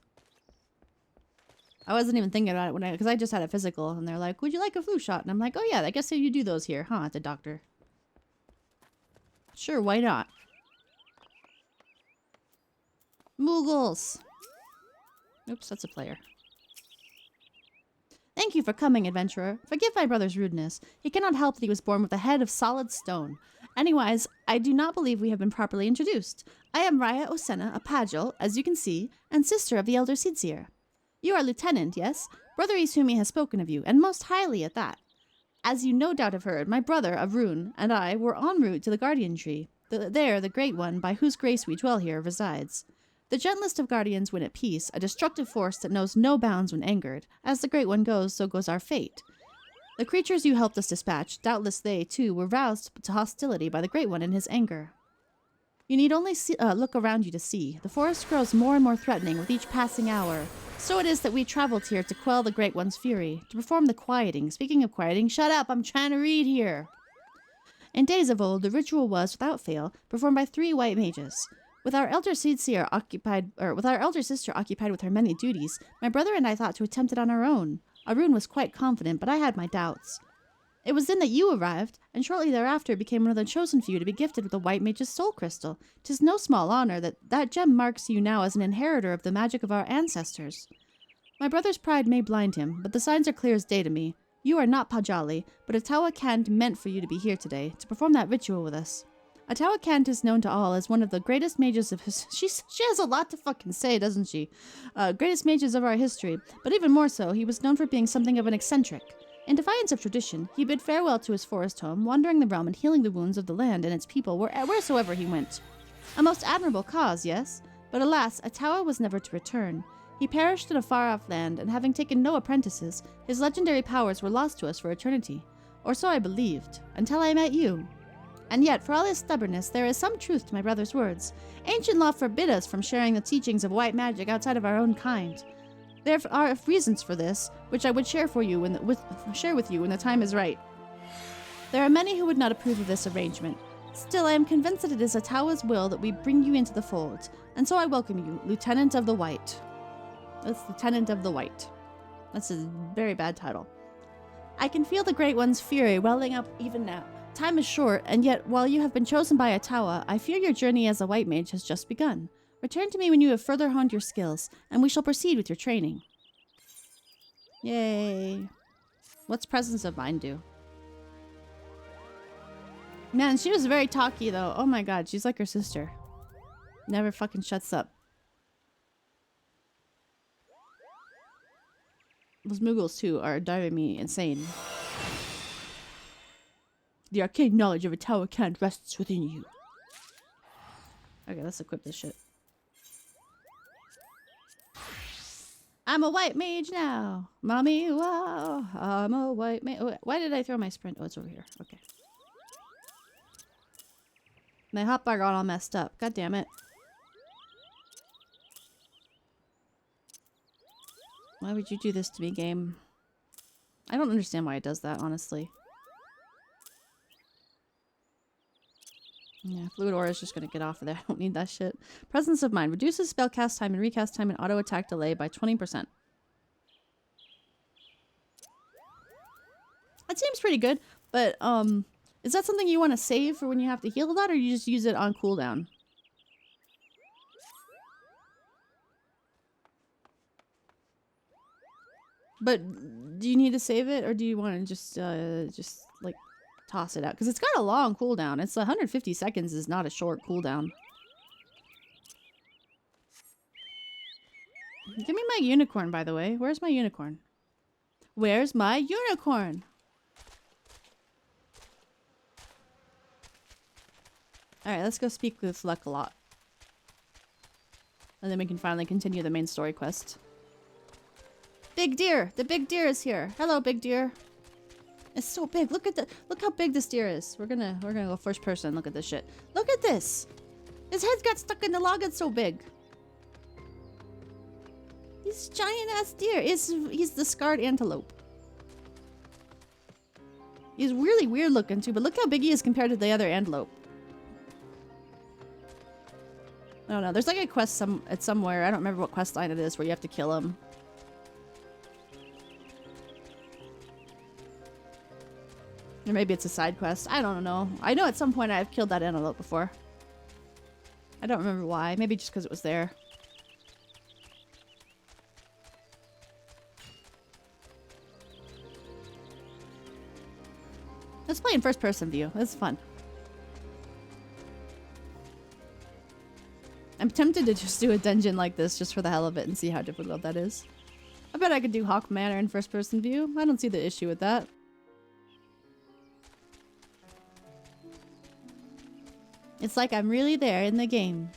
I wasn't even thinking about it because I just had a physical, and they're like, "Would you like a flu shot?" And I'm like, "Oh yeah, I guess you do those here, huh?" At the doctor. Sure, why not? Moogles. Oops, that's a player. Thank you for coming, adventurer. Forgive my brother's rudeness. He cannot help that he was born with a head of solid stone. Anyways, I do not believe we have been properly introduced. I am Raya Osena, a Pagel, as you can see, and sister of the elder Seedseer. You are lieutenant, yes? Brother Isumi has spoken of you, and most highly at that. As you no doubt have heard, my brother, Arun, and I were en route to the Guardian Tree. There, the Great One, by whose grace we dwell here, resides. The gentlest of guardians when at peace, a destructive force that knows no bounds when angered. As the Great One goes, so goes our fate. The creatures you helped us dispatch, doubtless they, too, were roused to hostility by the Great One in his anger. You need only look around you to see. The forest grows more and more threatening with each passing hour. So it is that we traveled here to quell the Great One's fury, to perform the quieting. Speaking of quieting, shut up, I'm trying to read here. In days of old, the ritual was, without fail, performed by 3 white mages. With our elder sister occupied with her many duties, my brother and I thought to attempt it on our own. Arun was quite confident, but I had my doubts. It was then that you arrived, and shortly thereafter became one of the chosen few to be gifted with a white mage's soul crystal. 'Tis no small honor that gem marks you now as an inheritor of the magic of our ancestors. My brother's pride may blind him, but the signs are clear as day to me. You are not Pajali, but Atawa Kand meant for you to be here today, to perform that ritual with us. Atawa Kand is known to all as one of the greatest mages of his... She has a lot to fucking say, doesn't she? Greatest mages of our history, but even more so, he was known for being something of an eccentric. In defiance of tradition, he bid farewell to his forest home, wandering the realm and healing the wounds of the land and its people wheresoever he went. A most admirable cause, yes? But alas, Atawa was never to return. He perished in a far-off land, and having taken no apprentices, his legendary powers were lost to us for eternity. Or so I believed, until I met you. And yet, for all his stubbornness, there is some truth to my brother's words. Ancient law forbid us from sharing the teachings of white magic outside of our own kind. There are reasons for this, which I would share with you when the time is right. There are many who would not approve of this arrangement. Still, I am convinced that it is Atawa's will that we bring you into the fold, and so I welcome you, Lieutenant of the White. That's Lieutenant of the White. That's a very bad title. I can feel the Great One's fury welling up even now. Time is short, and yet, while you have been chosen by Atawa, I fear your journey as a white mage has just begun. Return to me when you have further honed your skills, and we shall proceed with your training. Yay. What's Presence of Mind do? Man, she was very talky, though. Oh my god, she's like her sister. Never fucking shuts up. Those Moogles, too, are driving me insane. The arcane knowledge of Atawa Kand rests within you. Okay, let's equip this shit. I'm a white mage now. Mommy, wow. I'm a white mage. Why did I throw my sprint? Oh, it's over here. Okay. My hotbar got all messed up. God damn it. Why would you do this to me, game? I don't understand why it does that, honestly. Yeah, Fluid Aura is just gonna get off of there. I don't need that shit. Presence of Mind. Reduces spell cast time and recast time and auto attack delay by 20%. That seems pretty good, but is that something you want to save for when you have to heal a lot, or you just use it on cooldown? But do you need to save it, or do you want to just like toss it out? Because it's got a long cooldown. It's 150 seconds is not a short cooldown. Give me my unicorn, by the way. Where's my unicorn? Where's my unicorn? Alright, let's go speak with Luck a lot. And then we can finally continue the main story quest. Big deer! The big deer is here. Hello, big deer. It's so big. Look how big this deer is. We're gonna go first person. Look at this shit. Look at this. His head got stuck in the log. It's so big. He's giant ass deer. He's the scarred antelope. He's really weird looking too, but look how big he is compared to the other antelope. I don't know. There's like a quest somewhere. I don't remember what quest line it is where you have to kill him. Or maybe it's a side quest. I don't know. I know at some point I've killed that antelope before. I don't remember why. Maybe just because it was there. Let's play in first person view. It's fun. I'm tempted to just do a dungeon like this just for the hell of it and see how difficult that is. I bet I could do Haukke Manor in first person view. I don't see the issue with that. It's like I'm really there in the game.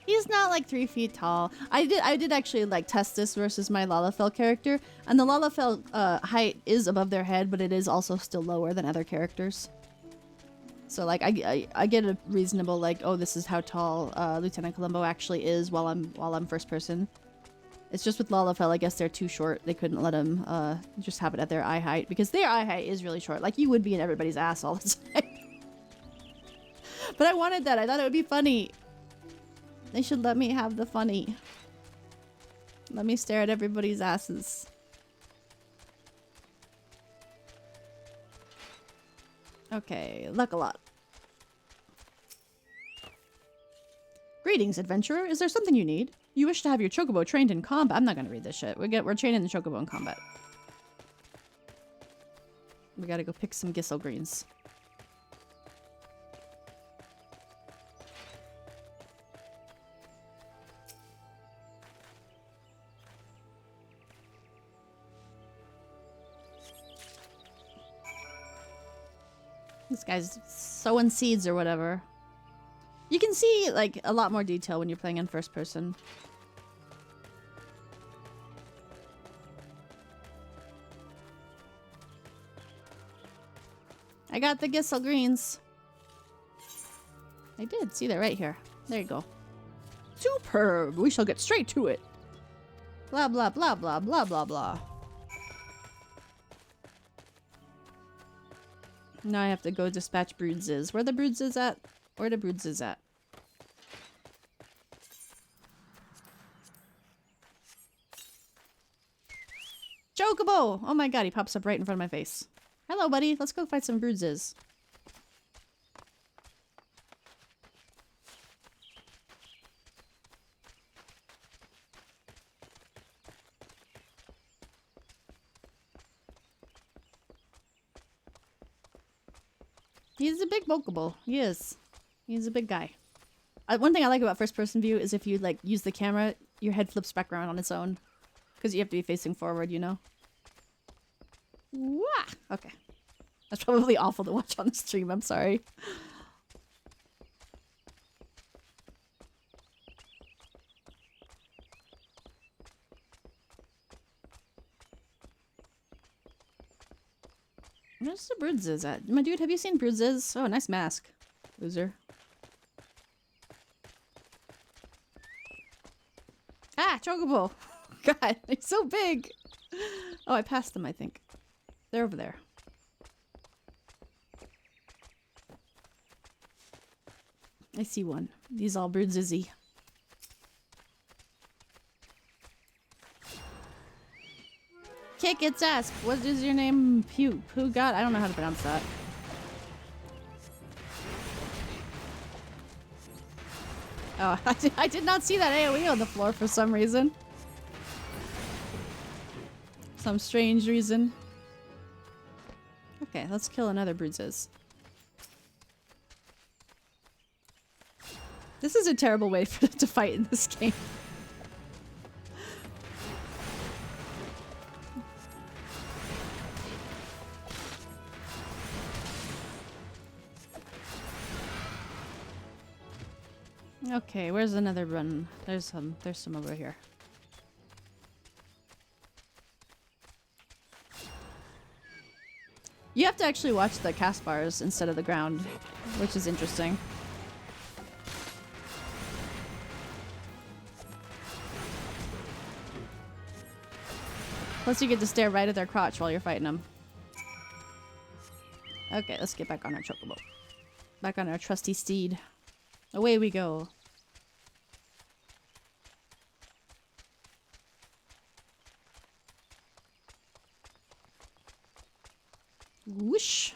He's not like 3 feet tall. I did actually like test this versus my Lalafell character, and the Lalafell height is above their head, but it is also still lower than other characters. So like I get a reasonable like, oh, this is how tall Lieutenant Columbo actually is while I'm first person. It's just with Lalafell, I guess they're too short. They couldn't let him just have it at their eye height, because their eye height is really short. Like, you would be in everybody's ass all the time. But I wanted that. I thought it would be funny. They should let me have the funny. Let me stare at everybody's asses. Okay, luck a lot. Greetings, adventurer. Is there something you need? You wish to have your chocobo trained in combat? I'm not gonna read this shit. We're training the chocobo in combat. We gotta go pick some Gissel greens. This guy's sowing seeds or whatever. You can see, like, a lot more detail when you're playing in first person. I got the Gissel greens. I did see that right here. There you go. Superb! We shall get straight to it. Blah, blah, blah, blah, blah, blah, blah. Now I have to go dispatch Broodses. Where the Broodses at? Where the Broodses at? Chocobo! Oh my god, he pops up right in front of my face. Hello, buddy. Let's go fight some Broodses. He's a big Bokobo. He is. He's a big guy. One thing I like about first-person view is if you, like, use the camera, your head flips back around on its own. Because you have to be facing forward, you know? Wah! Okay. That's probably awful to watch on the stream. I'm sorry. Where's the Broodses at? My dude, have you seen Broodses? Oh, nice mask. Loser. Ah, Chocobo! God, he's so big! Oh, I passed them, I think. They're over there. I see one. He's all Broodses-y. Kick its ass. What is your name? Who got? I don't know how to pronounce that. Oh, I did not see that AoE on the floor for some reason. Some strange reason. Okay, let's kill another Broodses. This is a terrible way to fight in this game. Okay, where's another run? There's some over here. You have to actually watch the cast bars instead of the ground, which is interesting. Plus you get to stare right at their crotch while you're fighting them. Okay, let's get back on our chocobo. Back on our trusty steed. Away we go. Whoosh.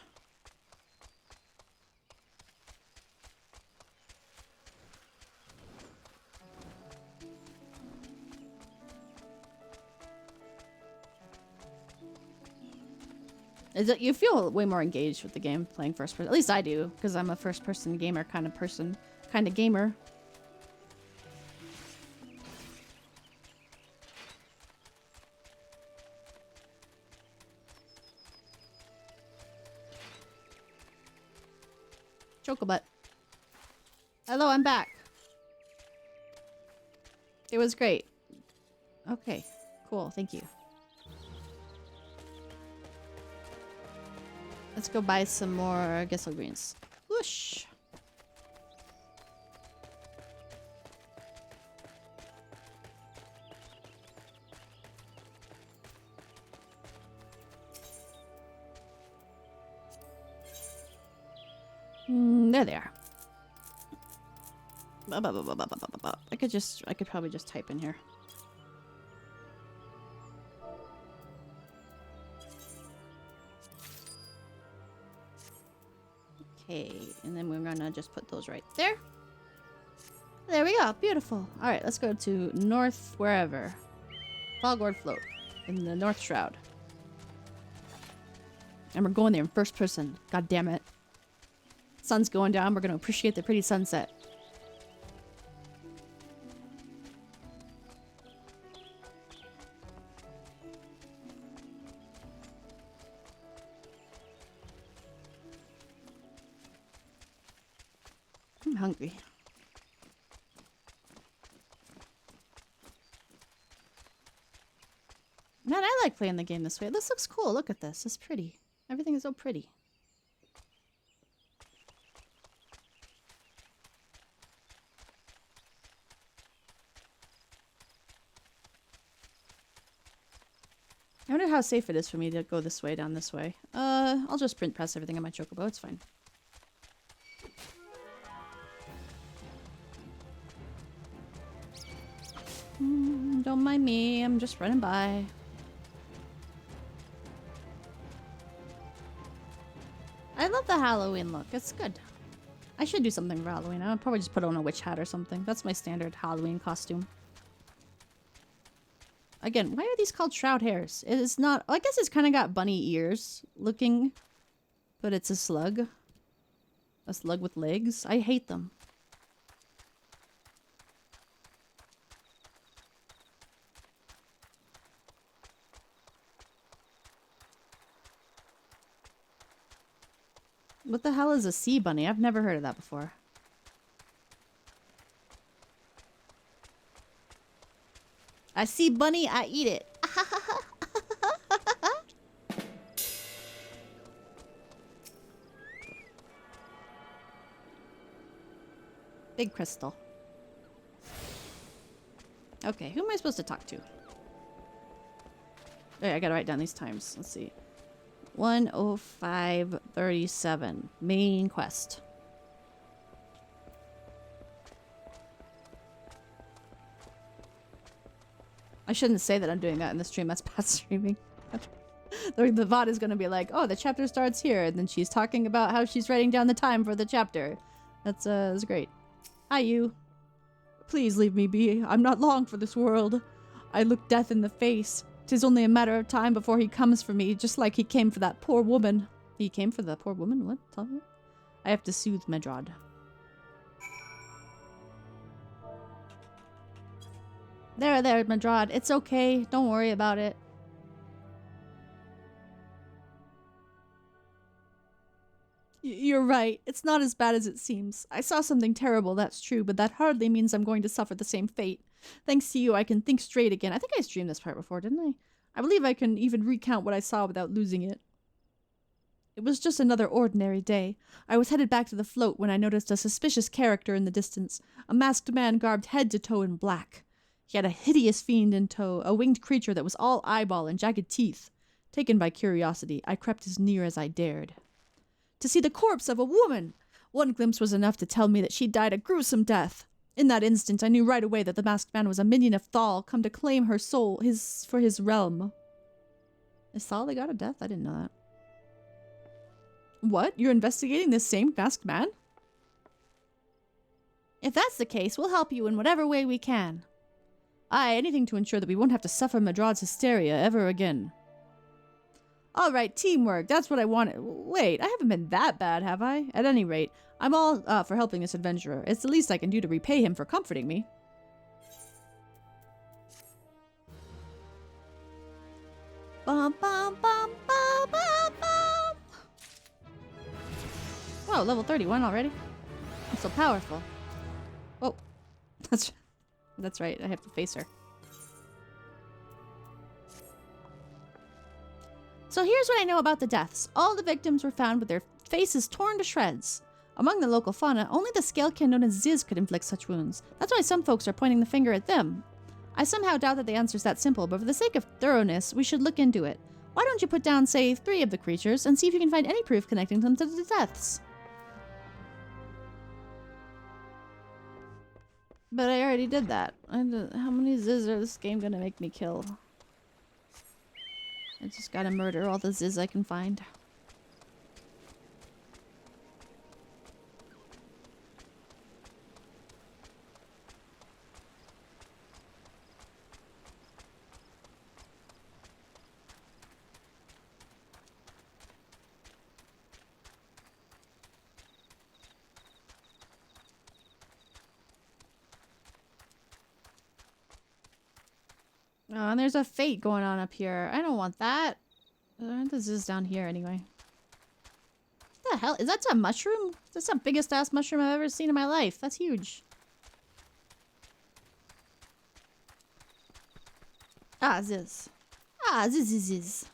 You feel way more engaged with the game playing first person. At least I do, because I'm a first person gamer kind of person. Kind of gamer. Chocobutt. Hello, I'm back. It was great. Okay, cool, thank you. Let's go buy some more Gessel greens. Whoosh! There they are. I could probably just type in here. Okay, and then we're gonna just put those right there. There we go, beautiful. All right, let's go to north wherever. Foghorn Float in the North Shroud. And we're going there in first person. God damn it. Sun's going down. We're going to appreciate the pretty sunset. I'm hungry. Man, I like playing the game this way. This looks cool. Look at this. It's pretty. Everything is so pretty. I wonder how safe it is for me to go this way, down this way. I'll just sprint past everything on my chocobo. It's fine. Don't mind me. I'm just running by. I love the Halloween look. It's good. I should do something for Halloween. I would probably just put on a witch hat or something. That's my standard Halloween costume. Again, why are these called shroud hairs? It is not... I guess it's kind of got bunny ears looking. But it's a slug. A slug with legs. I hate them. What the hell is a sea bunny? I've never heard of that before. I see bunny, I eat it. Big crystal. Okay, who am I supposed to talk to? Wait, I gotta write down these times. Let's see. 1:05:37. Main quest. I shouldn't say that I'm doing that in the stream. That's bad streaming. The VOD is going to be like, oh, the chapter starts here. And then she's talking about how she's writing down the time for the chapter. That's great. Hi, you. Please leave me be. I'm not long for this world. I look death in the face. 'Tis only a matter of time before he comes for me, just like he came for that poor woman. He came for the poor woman? What? Tell me. I have to soothe Medrod. There, Medrod. It's okay. Don't worry about it. You're right. It's not as bad as it seems. I saw something terrible, that's true, but that hardly means I'm going to suffer the same fate. Thanks to you, I can think straight again. I think I streamed this part before, didn't I? I believe I can even recount what I saw without losing it. It was just another ordinary day. I was headed back to the float when I noticed a suspicious character in the distance, a masked man garbed head to toe in black. He had a hideous fiend in tow, a winged creature that was all eyeball and jagged teeth. Taken by curiosity, I crept as near as I dared. To see the corpse of a woman! One glimpse was enough to tell me that she died a gruesome death. In that instant, I knew right away that the masked man was a minion of Thal, come to claim her soul for his realm. Is Thal the god of death? I didn't know that. What? You're investigating this same masked man? If that's the case, we'll help you in whatever way we can. Aye, anything to ensure that we won't have to suffer Madrod's hysteria ever again. All right, teamwork. That's what I wanted. Wait, I haven't been that bad, have I? At any rate, I'm all for helping this adventurer. It's the least I can do to repay him for comforting me. Bum, bum, bum, bum, bum, bum. Whoa, level 31 already? I'm so powerful. Oh, that's right. I have to face her. So here's what I know about the deaths. All the victims were found with their faces torn to shreds. Among the local fauna, only the scalekin known as Ziz could inflict such wounds. That's why some folks are pointing the finger at them. I somehow doubt that the answer's that simple, but for the sake of thoroughness, we should look into it. Why don't you put down, say, 3 of the creatures, and see if you can find any proof connecting them to the deaths? But I already did that. How many Ziz are this game gonna make me kill? I just gotta murder all the Ziz I can find. Oh, and there's a fate going on up here. I don't want that. This is down here anyway. What the hell? Is that a mushroom? That's the biggest ass mushroom I've ever seen in my life. That's huge. Ah, Ziz. Ah, Ziz.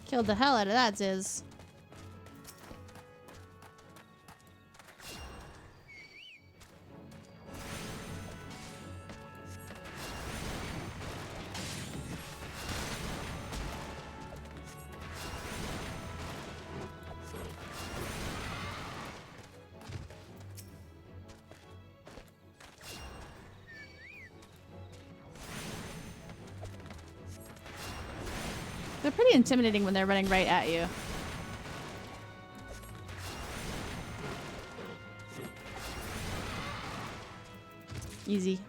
Killed the hell out of that, Ziz. They're pretty intimidating when they're running right at you. Easy.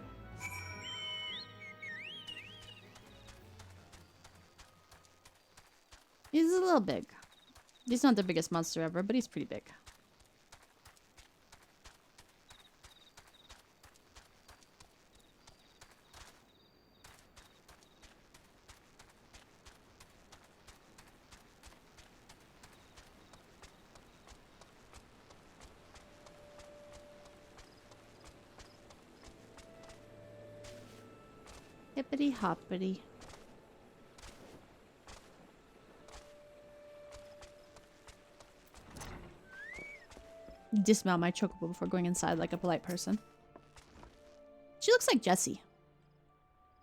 He's a little big. He's not the biggest monster ever, but he's pretty big. Hippity hoppity. Dismount my chocobo before going inside like a polite person. She looks like Jessie.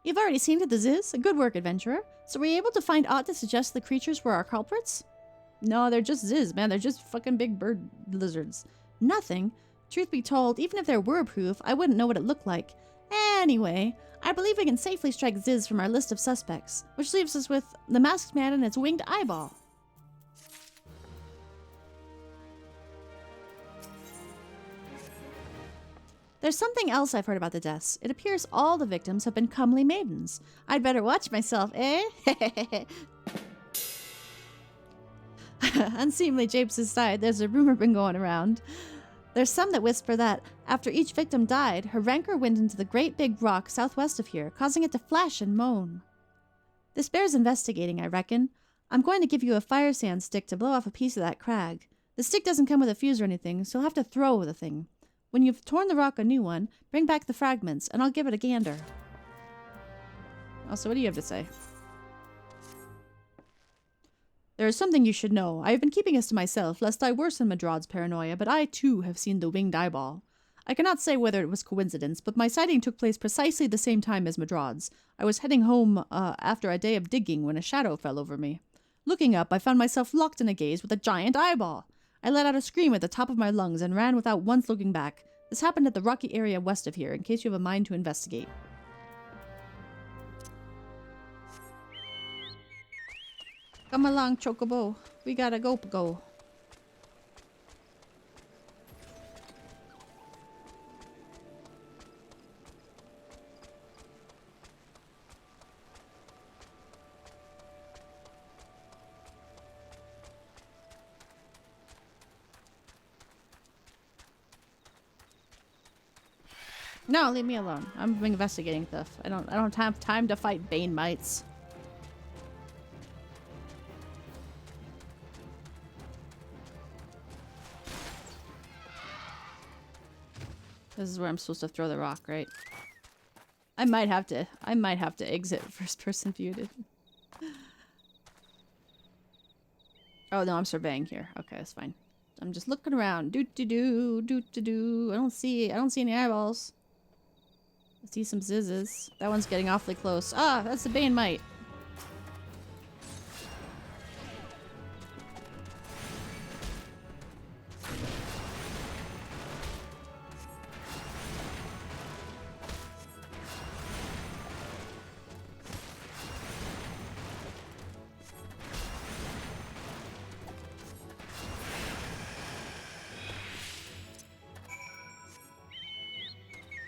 You've already seen to the Ziz? Good work, adventurer. So were you able to find aught to suggest the creatures were our culprits? No, they're just Ziz, man. They're just fucking big bird lizards. Nothing. Truth be told, even if there were proof, I wouldn't know what it looked like. Anyway, I believe we can safely strike Ziz from our list of suspects, which leaves us with the masked man and its winged eyeball. There's something else I've heard about the deaths. It appears all the victims have been comely maidens. I'd better watch myself, eh? unseemly japes aside, there's a rumor been going around. There's some that whisper that, after each victim died, her rancor went into the great big rock southwest of here, causing it to flash and moan. This bears investigating, I reckon. I'm going to give you a fire sand stick to blow off a piece of that crag. The stick doesn't come with a fuse or anything, so you'll have to throw the thing. When you've torn the rock a new one, bring back the fragments, and I'll give it a gander. Also, what do you have to say? There is something you should know. I have been keeping this to myself, lest I worsen Madrod's paranoia, but I too have seen the winged eyeball. I cannot say whether it was coincidence, but my sighting took place precisely the same time as Madrod's. I was heading home after a day of digging when a shadow fell over me. Looking up, I found myself locked in a gaze with a giant eyeball. I let out a scream at the top of my lungs and ran without once looking back. This happened at the rocky area west of here, in case you have a mind to investigate. Come along, Chocobo. We gotta go. No, leave me alone. I'm investigating stuff. I don't have time to fight Bane mites. This is where I'm supposed to throw the rock, right? I might have to exit first person viewed. Oh no, I'm surveying here. Okay, that's fine. I'm just looking around. Doot-de-doo. I don't see any eyeballs. I see some zizzes. That one's getting awfully close. Ah, that's the Bane mite.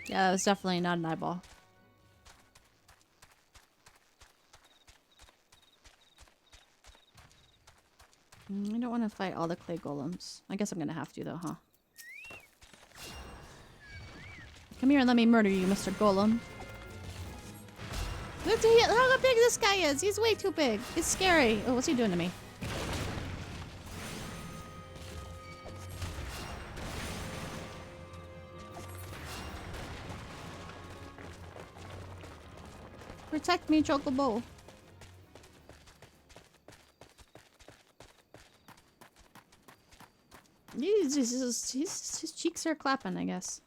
Yeah, that was definitely not an eyeball. I don't want to fight all the clay golems. I guess I'm gonna have to though, huh? Come here and let me murder you, Mr. Golem. Look how big this guy is! He's way too big! It's scary! Oh, what's he doing to me? Protect me, Chocobo. His cheeks are clapping, I guess.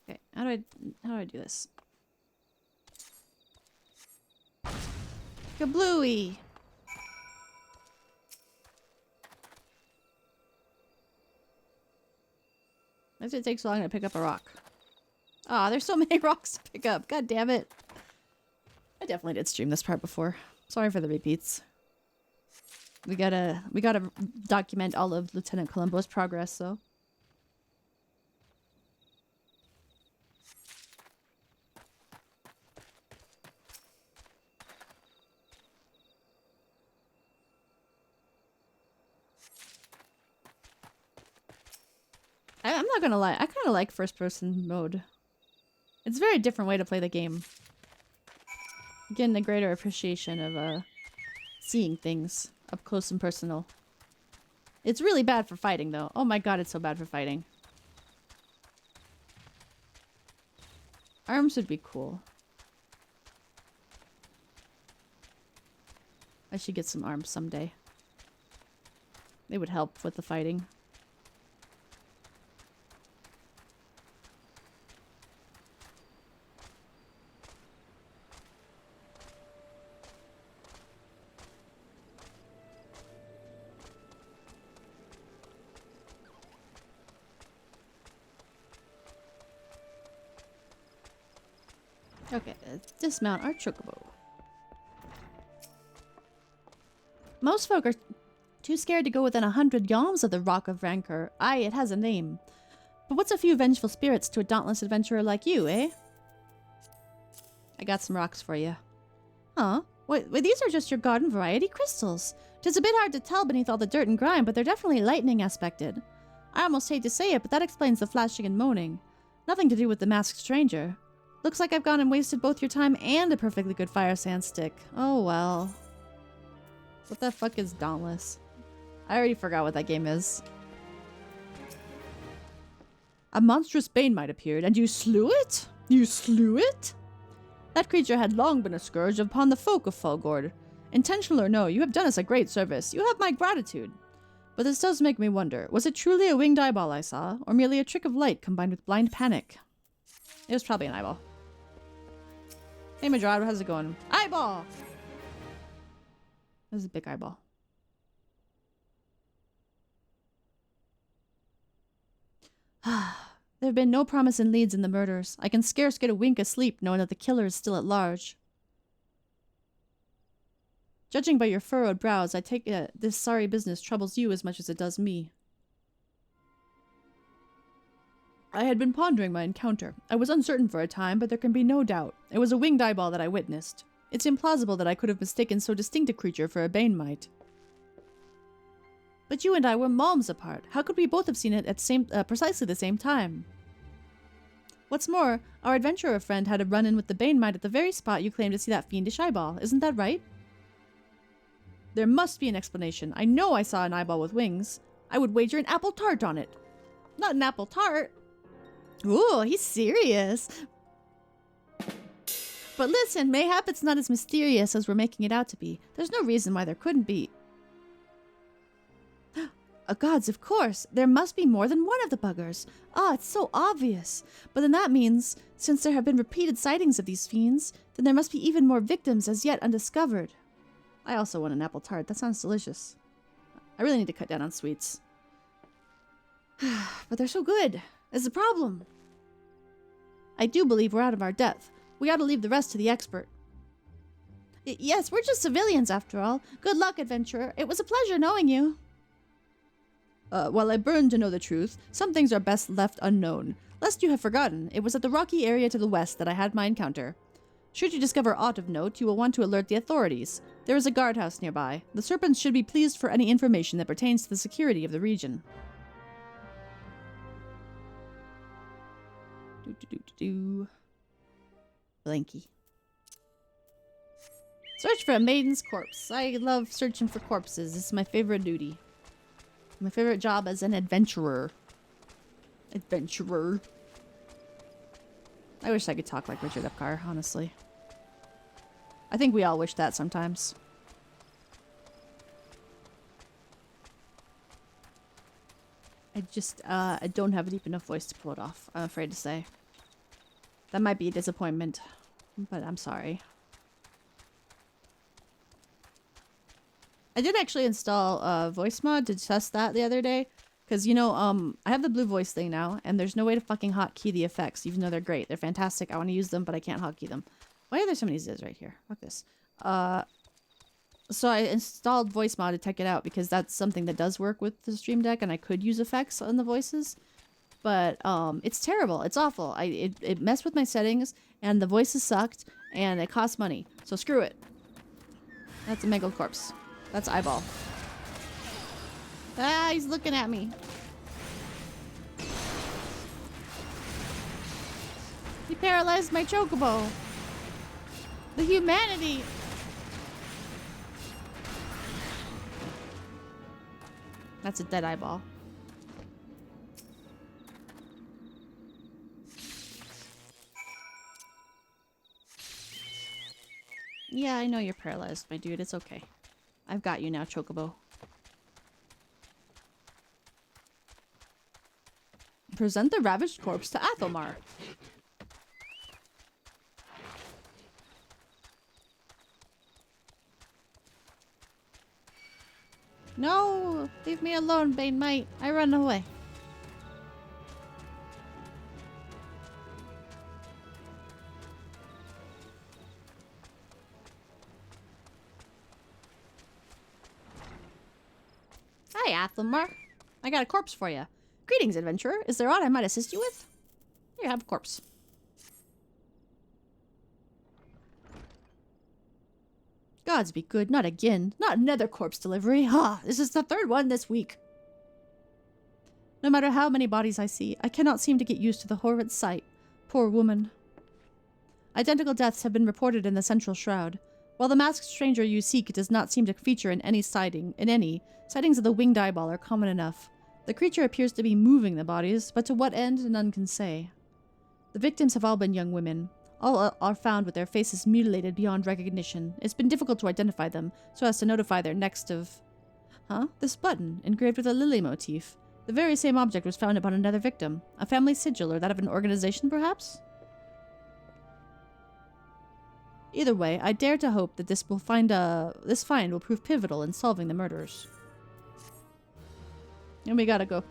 Okay, how do I do this? Kablooey! Why does it take so long to pick up a rock? Ah, there's so many rocks to pick up. God damn it. I definitely did stream this part before. Sorry for the repeats. We gotta document all of Lieutenant Columbo's progress, though. I'm not gonna lie, I kind of like first-person mode. It's a very different way to play the game. Getting a greater appreciation of seeing things up close and personal. It's really bad for fighting, though. Oh my god, it's so bad for fighting. Arms would be cool. I should get some arms someday. They would help with the fighting. Okay, let's dismount our chocobo. Most folk are too scared to go within 100 yalms of the Rock of Rancor. Aye, it has a name. But what's a few vengeful spirits to a dauntless adventurer like you, eh? I got some rocks for you. Huh? Wait, these are just your garden variety crystals. 'Tis a bit hard to tell beneath all the dirt and grime, but they're definitely lightning aspected. I almost hate to say it, but that explains the flashing and moaning. Nothing to do with the masked stranger. Looks like I've gone and wasted both your time and a perfectly good fire sand stick. Oh well. What the fuck is Dauntless? I already forgot what that game is. A monstrous bane might appeared, and you slew it? You slew it? That creature had long been a scourge upon the folk of Fulgord. Intentional or no, you have done us a great service. You have my gratitude. But this does make me wonder, was it truly a winged eyeball I saw, or merely a trick of light combined with blind panic? It was probably an eyeball. Hey Madrad, how's it going? Eyeball! This is a big eyeball. There have been no promise in leads in the murders. I can scarce get a wink of sleep knowing that the killer is still at large. Judging by your furrowed brows, I take it this sorry business troubles you as much as it does me. I had been pondering my encounter. I was uncertain for a time, but there can be no doubt. It was a winged eyeball that I witnessed. It's implausible that I could have mistaken so distinct a creature for a bane mite. But you and I were malms apart. How could we both have seen it at precisely the same time? What's more, our adventurer friend had a run-in with the bane mite at the very spot you claimed to see that fiendish eyeball. Isn't that right? There must be an explanation. I know I saw an eyeball with wings. I would wager an apple tart on it. Not an apple tart. Ooh, he's serious. But listen, mayhap it's not as mysterious as we're making it out to be. There's no reason why there couldn't be. Gods, of course. There must be more than one of the buggers. Ah, it's so obvious. But then that means, since there have been repeated sightings of these fiends, then there must be even more victims as yet undiscovered. I also want an apple tart. That sounds delicious. I really need to cut down on sweets. But they're so good. That's the problem. I do believe we're out of our depth. We ought to leave the rest to the expert. Yes, we're just civilians after all. Good luck, adventurer. It was a pleasure knowing you. While I burn to know the truth, some things are best left unknown. Lest you have forgotten, it was at the rocky area to the west that I had my encounter. Should you discover aught of note, you will want to alert the authorities. There is a guardhouse nearby. The serpents should be pleased for any information that pertains to the security of the region. Blanky. Search for a maiden's corpse. I love searching for corpses. This is my favorite duty. My favorite job as an adventurer. Adventurer. I wish I could talk like Richard Epcar, honestly. I think we all wish that sometimes. I don't have a deep enough voice to pull it off, I'm afraid to say. That might be a disappointment, but I'm sorry. I did actually install a voice mod to test that the other day. Because, you know, I have the blue voice thing now, and there's no way to fucking hotkey the effects, even though they're great. They're fantastic. I want to use them, but I can't hotkey them. Why are there so many Zs right here? Fuck this. So I installed voice mod to check it out, because that's something that does work with the Stream Deck, and I could use effects on the voices. But, it's terrible. It's awful. It messed with my settings, and the voices sucked, and it costs money. So screw it. That's a mangled corpse. That's eyeball. Ah, he's looking at me. He paralyzed my chocobo. The humanity. That's a dead eyeball. Yeah, I know you're paralyzed, my dude. It's okay. I've got you now, chocobo. Present the ravaged corpse to Athelmar. No! Leave me alone, Bane Mite. I run away. Hi, Athelmar. I got a corpse for you. Greetings, adventurer. Is there aught I might assist you with? Here, have a corpse. Gods be good, not again. Not another corpse delivery. Ha! This is the third one this week. No matter how many bodies I see, I cannot seem to get used to the horrid sight. Poor woman. Identical deaths have been reported in the central shroud. While the masked stranger you seek does not seem to feature in any sightings of the winged eyeball are common enough. The creature appears to be moving the bodies, but to what end, none can say. The victims have all been young women. All are found with their faces mutilated beyond recognition. It's been difficult to identify them, so as to notify their next of... Huh? This button, engraved with a lily motif. The very same object was found upon another victim. A family sigil, or that of an organization, perhaps? Either way, I dare to hope that this find will prove pivotal in solving the murders. And we gotta go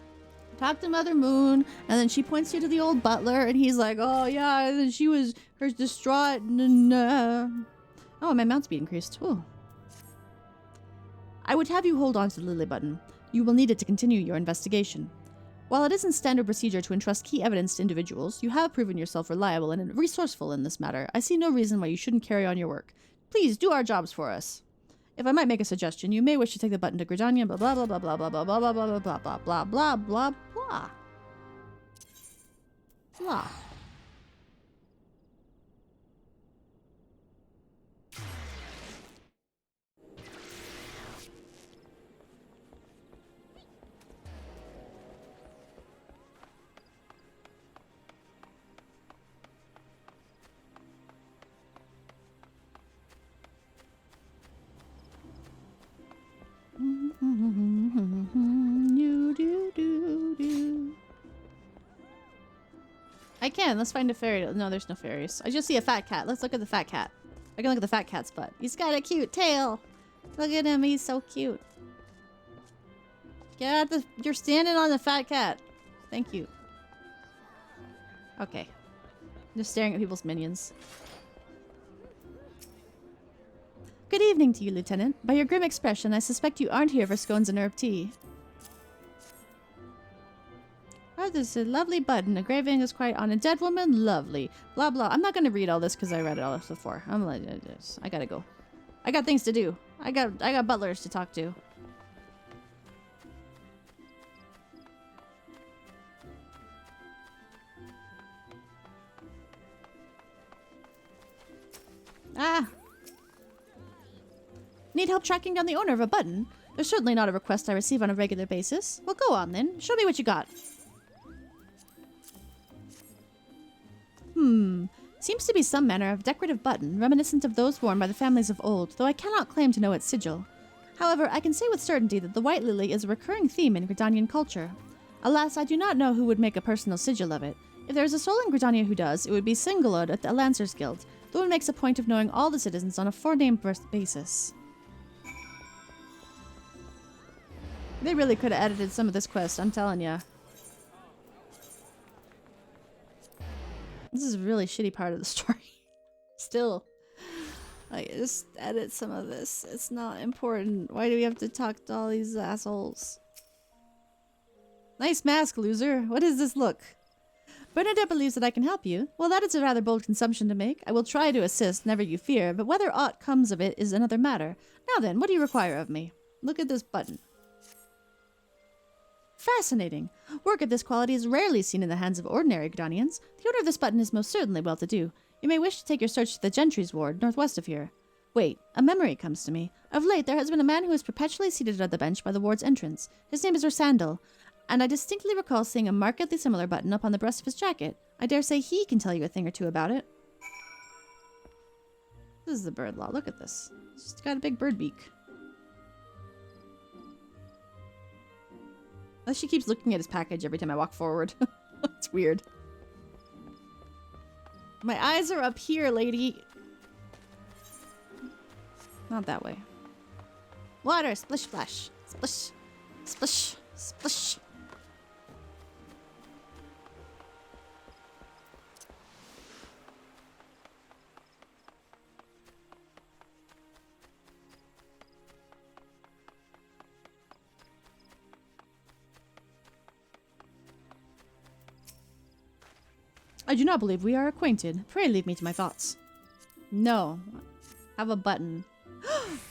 talk to Mother Moon, and then she points you to the old butler, and he's like, oh yeah, and then she was distraught. Oh, my mount speed increased. Ooh. I would have you hold on to the lily button. You will need it to continue your investigation. While it isn't standard procedure to entrust key evidence to individuals, you have proven yourself reliable and resourceful in this matter. I see no reason why you shouldn't carry on your work. Please do our jobs for us. If I might make a suggestion, you may wish to take the button to Gridania, blah blah blah blah blah blah blah blah blah blah blah blah blah blah blah blah blah. I can. Let's find a fairy. No, there's no fairies. I just see a fat cat. Let's look at the fat cat. I can look at the fat cat's butt. He's got a cute tail. Look at him. He's so cute. Get out the... You're standing on the fat cat. Thank you. Okay. Just staring at people's minions. Good evening to you, Lieutenant. By your grim expression, I suspect you aren't here for scones and herb tea. Oh, there's a lovely button. Engraving is quite on a dead woman. Lovely. Blah, blah. I'm not going to read all this because I read it all before. I'm like, I gotta go. I got things to do. I got butlers to talk to. Ah. Need help tracking down the owner of a button? There's certainly not a request I receive on a regular basis. Well, go on then. Show me what you got. Seems to be some manner of decorative button, reminiscent of those worn by the families of old, though I cannot claim to know its sigil. However, I can say with certainty that the white lily is a recurring theme in Gridanian culture. Alas, I do not know who would make a personal sigil of it. If there is a soul in Gridania who does, it would be Singlewood at the Lancers Guild, though it makes a point of knowing all the citizens on a forename basis. They really could have edited some of this quest, I'm telling ya. This is a really shitty part of the story. Still. Like, just edit some of this. It's not important. Why do we have to talk to all these assholes? Nice mask, loser. What does this look? Bernadette believes that I can help you. Well, that is a rather bold consumption to make. I will try to assist, never you fear, but whether aught comes of it is another matter. Now then, what do you require of me? Look at this button. Fascinating. Work of this quality is rarely seen in the hands of ordinary Gridanians. The owner of this button is most certainly well-to-do. You may wish to take your search to the Gentry's Ward, northwest of here. Wait, a memory comes to me. Of late, there has been a man who is perpetually seated at the bench by the ward's entrance. His name is Ursandal, and I distinctly recall seeing a markedly similar button up on the breast of his jacket. I dare say he can tell you a thing or two about it. This is the bird law. Look at this. It's just got a big bird beak. She keeps looking at his package every time I walk forward. It's weird. My eyes are up here, lady. Not that way. Water! Splish splash! Splish! Splish! Splish! I do not believe we are acquainted. Pray leave me to my thoughts. No. Have a button.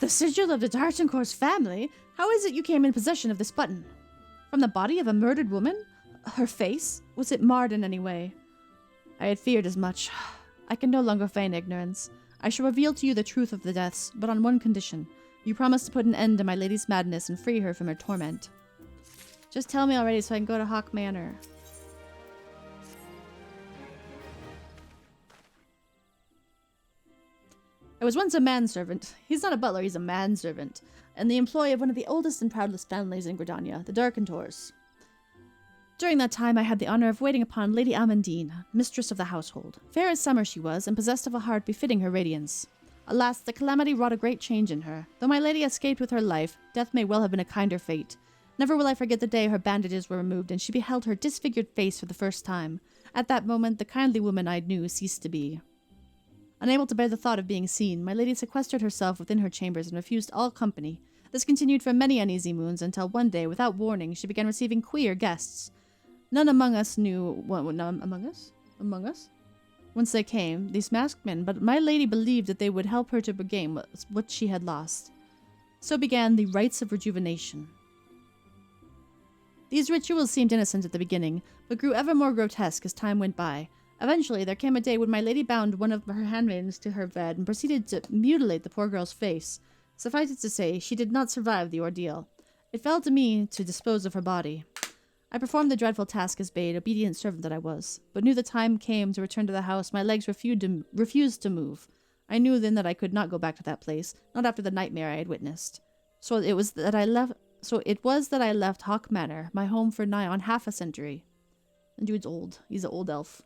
The sigil of the D'Artancourt's family? How is it you came in possession of this button? From the body of a murdered woman? Her face? Was it marred in any way? I had feared as much. I can no longer feign ignorance. I shall reveal to you the truth of the deaths, but on one condition. You promise to put an end to my lady's madness and free her from her torment. Just tell me already so I can go to Haukke Manor. I was once a manservant. He's not a butler, he's a manservant. And the employee of one of the oldest and proudest families in Gridania, the D'Artancourts. During that time I had the honour of waiting upon Lady Amandine, mistress of the household. Fair as summer she was, and possessed of a heart befitting her radiance. Alas, the calamity wrought a great change in her. Though my lady escaped with her life, death may well have been a kinder fate. Never will I forget the day her bandages were removed and she beheld her disfigured face for the first time. At that moment, the kindly woman I knew ceased to be. Unable to bear the thought of being seen, my lady sequestered herself within her chambers and refused all company. This continued for many uneasy moons until one day, without warning, she began receiving queer guests. None among us knew... None among us? Among us? Once they came, these masked men, but my lady believed that they would help her to regain what she had lost. So began the rites of rejuvenation. These rituals seemed innocent at the beginning, but grew ever more grotesque as time went by. Eventually, there came a day when my lady bound one of her handmaidens to her bed and proceeded to mutilate the poor girl's face. Suffice it to say, she did not survive the ordeal. It fell to me to dispose of her body. I performed the dreadful task as bade, obedient servant that I was, but knew the time came to return to the house. My legs refused to move. I knew then that I could not go back to that place, not after the nightmare I had witnessed. So it was that I left Haukke Manor, my home for nigh on half a century. The dude's old. He's an old elf.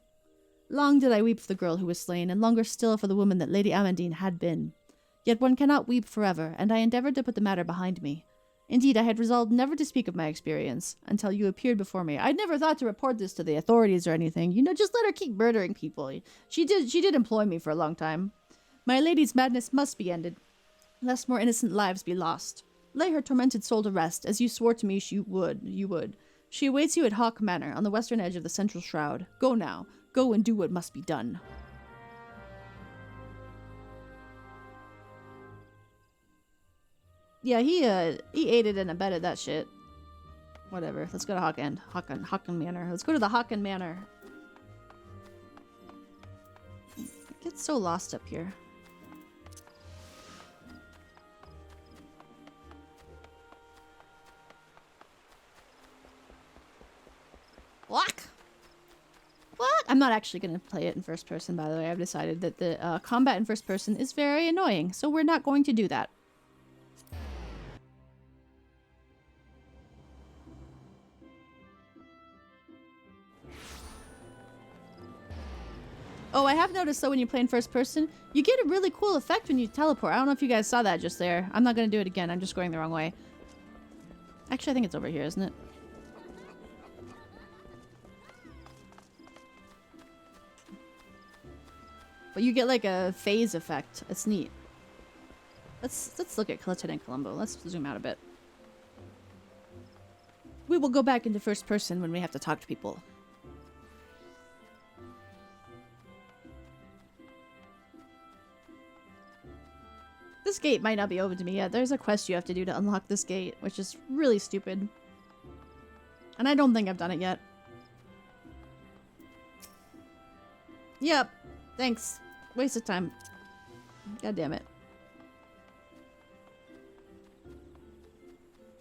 Long did I weep for the girl who was slain, and longer still for the woman that Lady Amandine had been. Yet one cannot weep forever, and I endeavoured to put the matter behind me. Indeed, I had resolved never to speak of my experience, until you appeared before me. I'd never thought to report this to the authorities or anything. Just let her keep murdering people. She did employ me for a long time. My lady's madness must be ended, lest more innocent lives be lost. Lay her tormented soul to rest, as you swore to me you would. She awaits you at Haukke Manor, on the western edge of the central shroud. Go now. Go and do what must be done. Yeah, he aided and abetted that shit. Whatever. Let's go to Haukke Manor. Let's go to the Haukke Manor. I get so lost up here. What? I'm not actually going to play it in first person, by the way. I've decided that the combat in first person is very annoying, so we're not going to do that. Oh, I have noticed, though, when you play in first person, you get a really cool effect when you teleport. I don't know if you guys saw that just there. I'm not going to do it again. I'm just going the wrong way. Actually, I think it's over here, isn't it? But you get like a phase effect. It's neat. Let's look at Lieutenant Columbo. Let's zoom out a bit. We will go back into first person when we have to talk to people. This gate might not be open to me yet. There's a quest you have to do to unlock this gate, which is really stupid. And I don't think I've done it yet. Yep. Thanks. Waste of time. God damn it.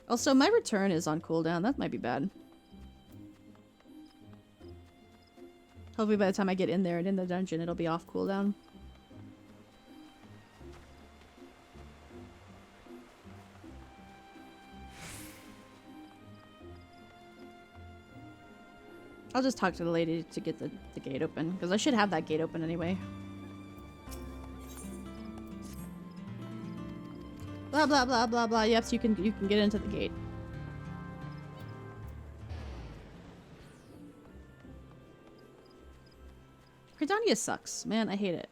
Also, my return is on cooldown. That might be bad. Hopefully by the time I get in there and in the dungeon, it'll be off cooldown. I'll just talk to the lady to get the gate open, because I should have that gate open anyway. Blah blah blah blah blah. Yep, so you can get into the gate. Gridania sucks, man. I hate it.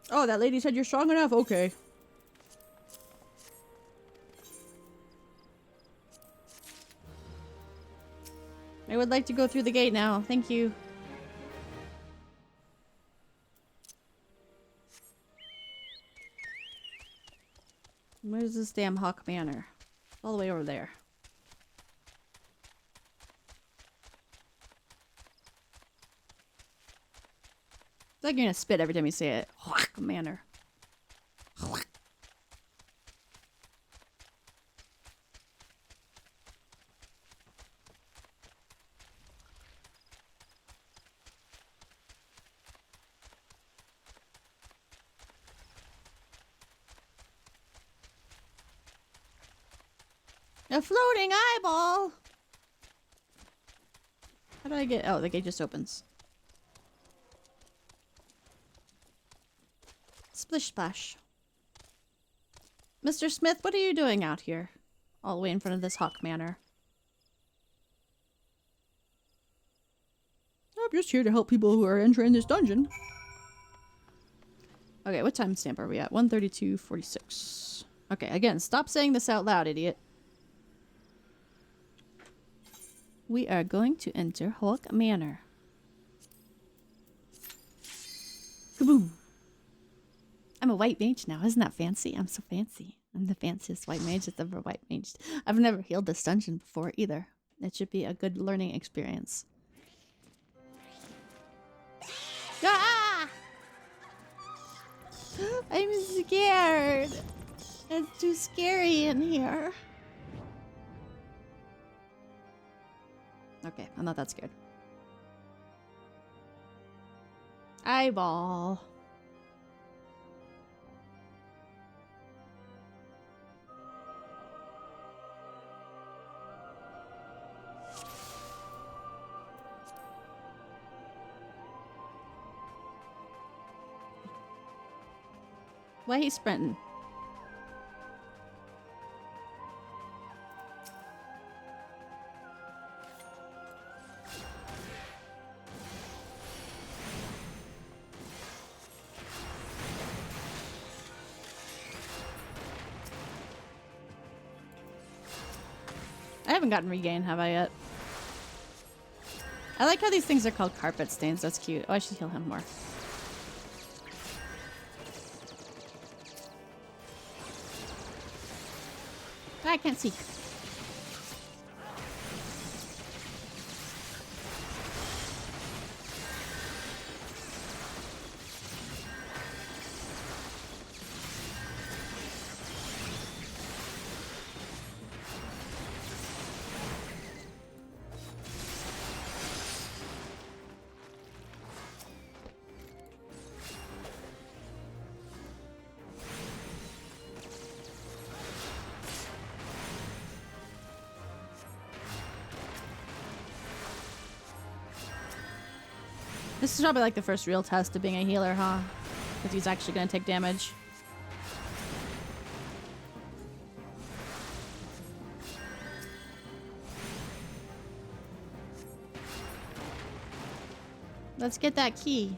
Oh, that lady said you're strong enough? Okay. I would like to go through the gate now. Thank you. Where's this damn Haukke Manor? All the way over there. It's like you're gonna spit every time you say it. Haukke Manor. A floating eyeball! How do I get... Oh, the gate just opens. Splish splash. Mr. Smith, what are you doing out here? All the way in front of this Haukke Manor. I'm just here to help people who are entering this dungeon. Okay, what timestamp are we at? 1:32:46. Okay, again, stop saying this out loud, idiot. We are going to enter Haukke Manor. Kaboom! I'm a white mage now. Isn't that fancy? I'm so fancy. I'm the fanciest white mage that's ever white maged. I've never healed this dungeon before either. It should be a good learning experience. Ah! I'm scared. It's too scary in here. Okay, I'm not that scared. Eyeball. Why he's sprinting? I haven't gotten regain, have I yet? I like how these things are called carpet stains. That's cute. Oh, I should heal him more. I can't see. This is probably like the first real test of being a healer, huh? Because he's actually going to take damage. Let's get that key.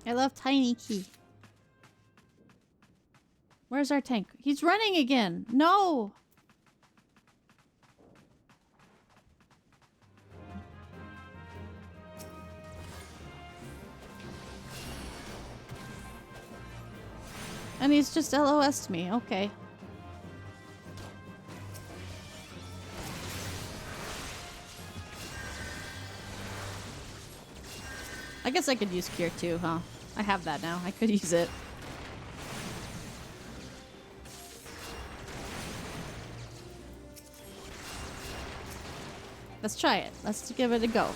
I love tiny key. Where's our tank? He's running again. No! And he's just LOS'd me. Okay. I guess I could use Cure too, huh? I have that now. I could use it. Let's try it. Let's give it a go.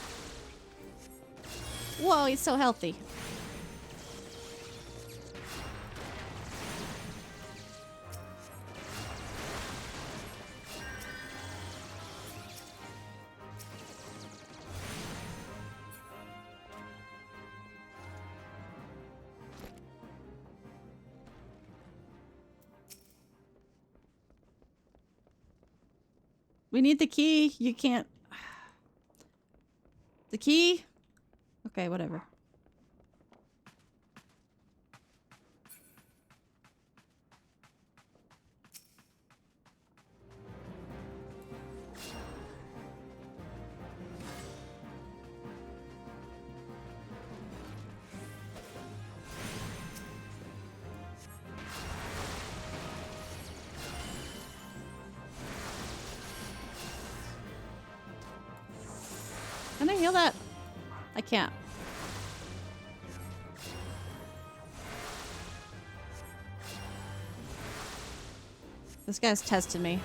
Whoa, he's so healthy. We need the key. You can't... The key? Okay, whatever. heal that? I can't. This guy's testing me.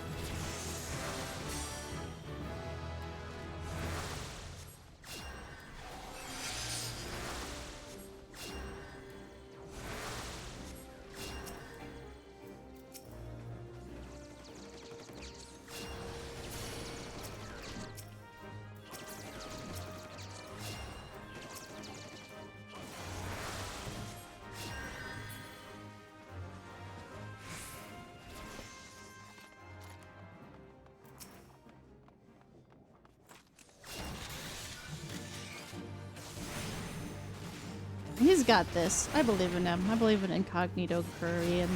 He's got this. I believe in him. I believe in Incognito Curry and...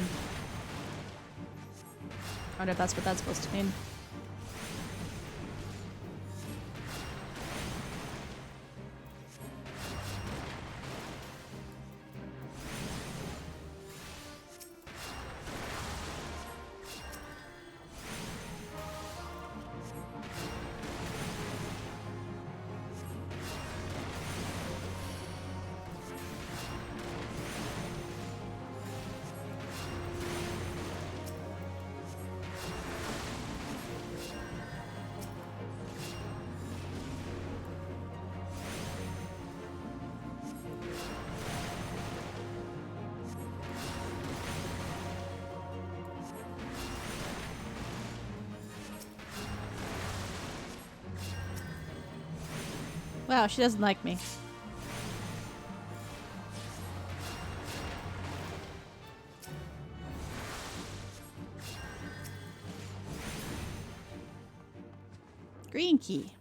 I wonder if that's what that's supposed to mean. Wow, she doesn't like me. Green key.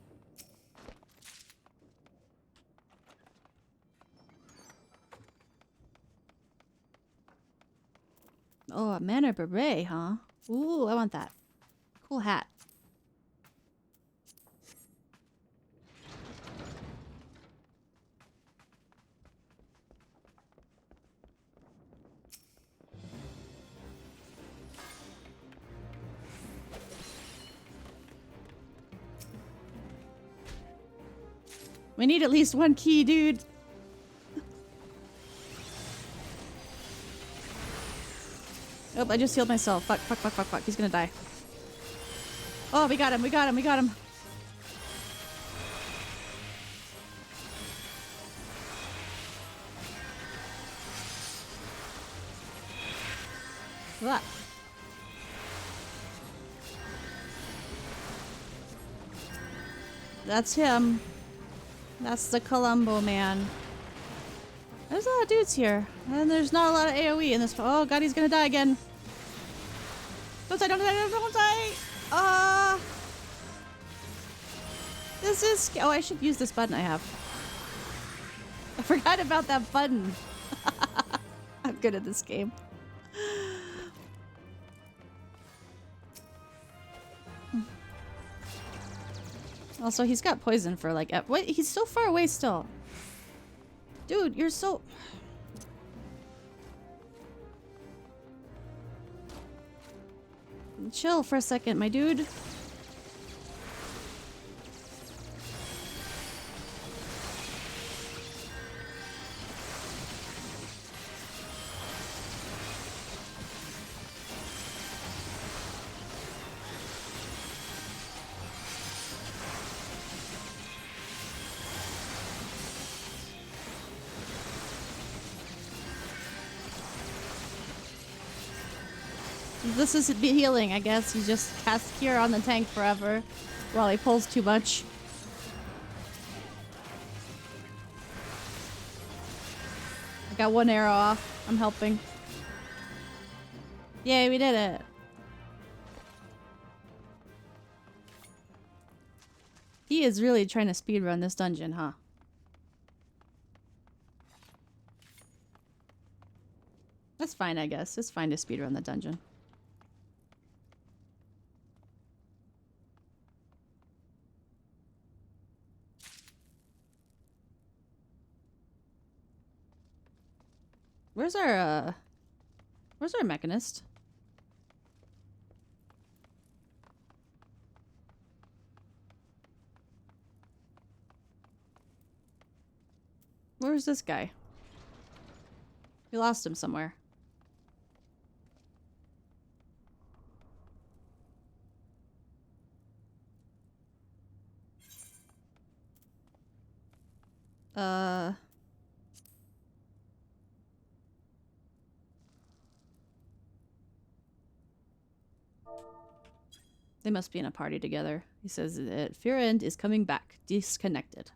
Oh, a Manor beret, huh? Ooh, I want that. Cool hat. We need at least one key, dude. Oh, I just healed myself. Fuck, fuck, fuck, fuck, fuck. He's gonna die. Oh, we got him, we got him, we got him. What? That's him. That's the Columbo man. There's a lot of dudes here. And there's not a lot of AoE in this. Oh god, he's gonna die again. Don't die, don't die, don't die! This is... Oh, I should use this button I have. I forgot about that button. I'm good at this game. Also, he's got poison for like... Wait, he's so far away still. Dude, you're so... Chill for a second, my dude. This is healing, I guess. You just cast Cure on the tank forever while he pulls too much. I got one arrow off. I'm helping. Yay, we did it. He is really trying to speedrun this dungeon, huh? That's fine, I guess. It's fine to speedrun the dungeon. Where's our mechanist? Where's this guy? We lost him somewhere. They must be in a party together. He says that Fear End is coming back. Disconnected.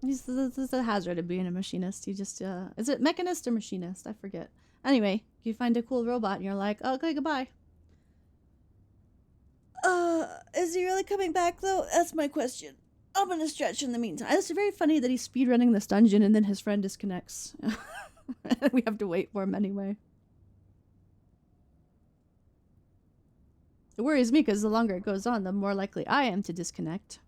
He's the hazard of being a machinist. You just, is it mechanist or machinist? I forget. Anyway, you find a cool robot and you're like, okay, goodbye. Is he really coming back though? That's my question. I'm gonna stretch in the meantime. It's very funny that he's speedrunning this dungeon and then his friend disconnects. We have to wait for him anyway. It worries me because the longer it goes on, the more likely I am to disconnect.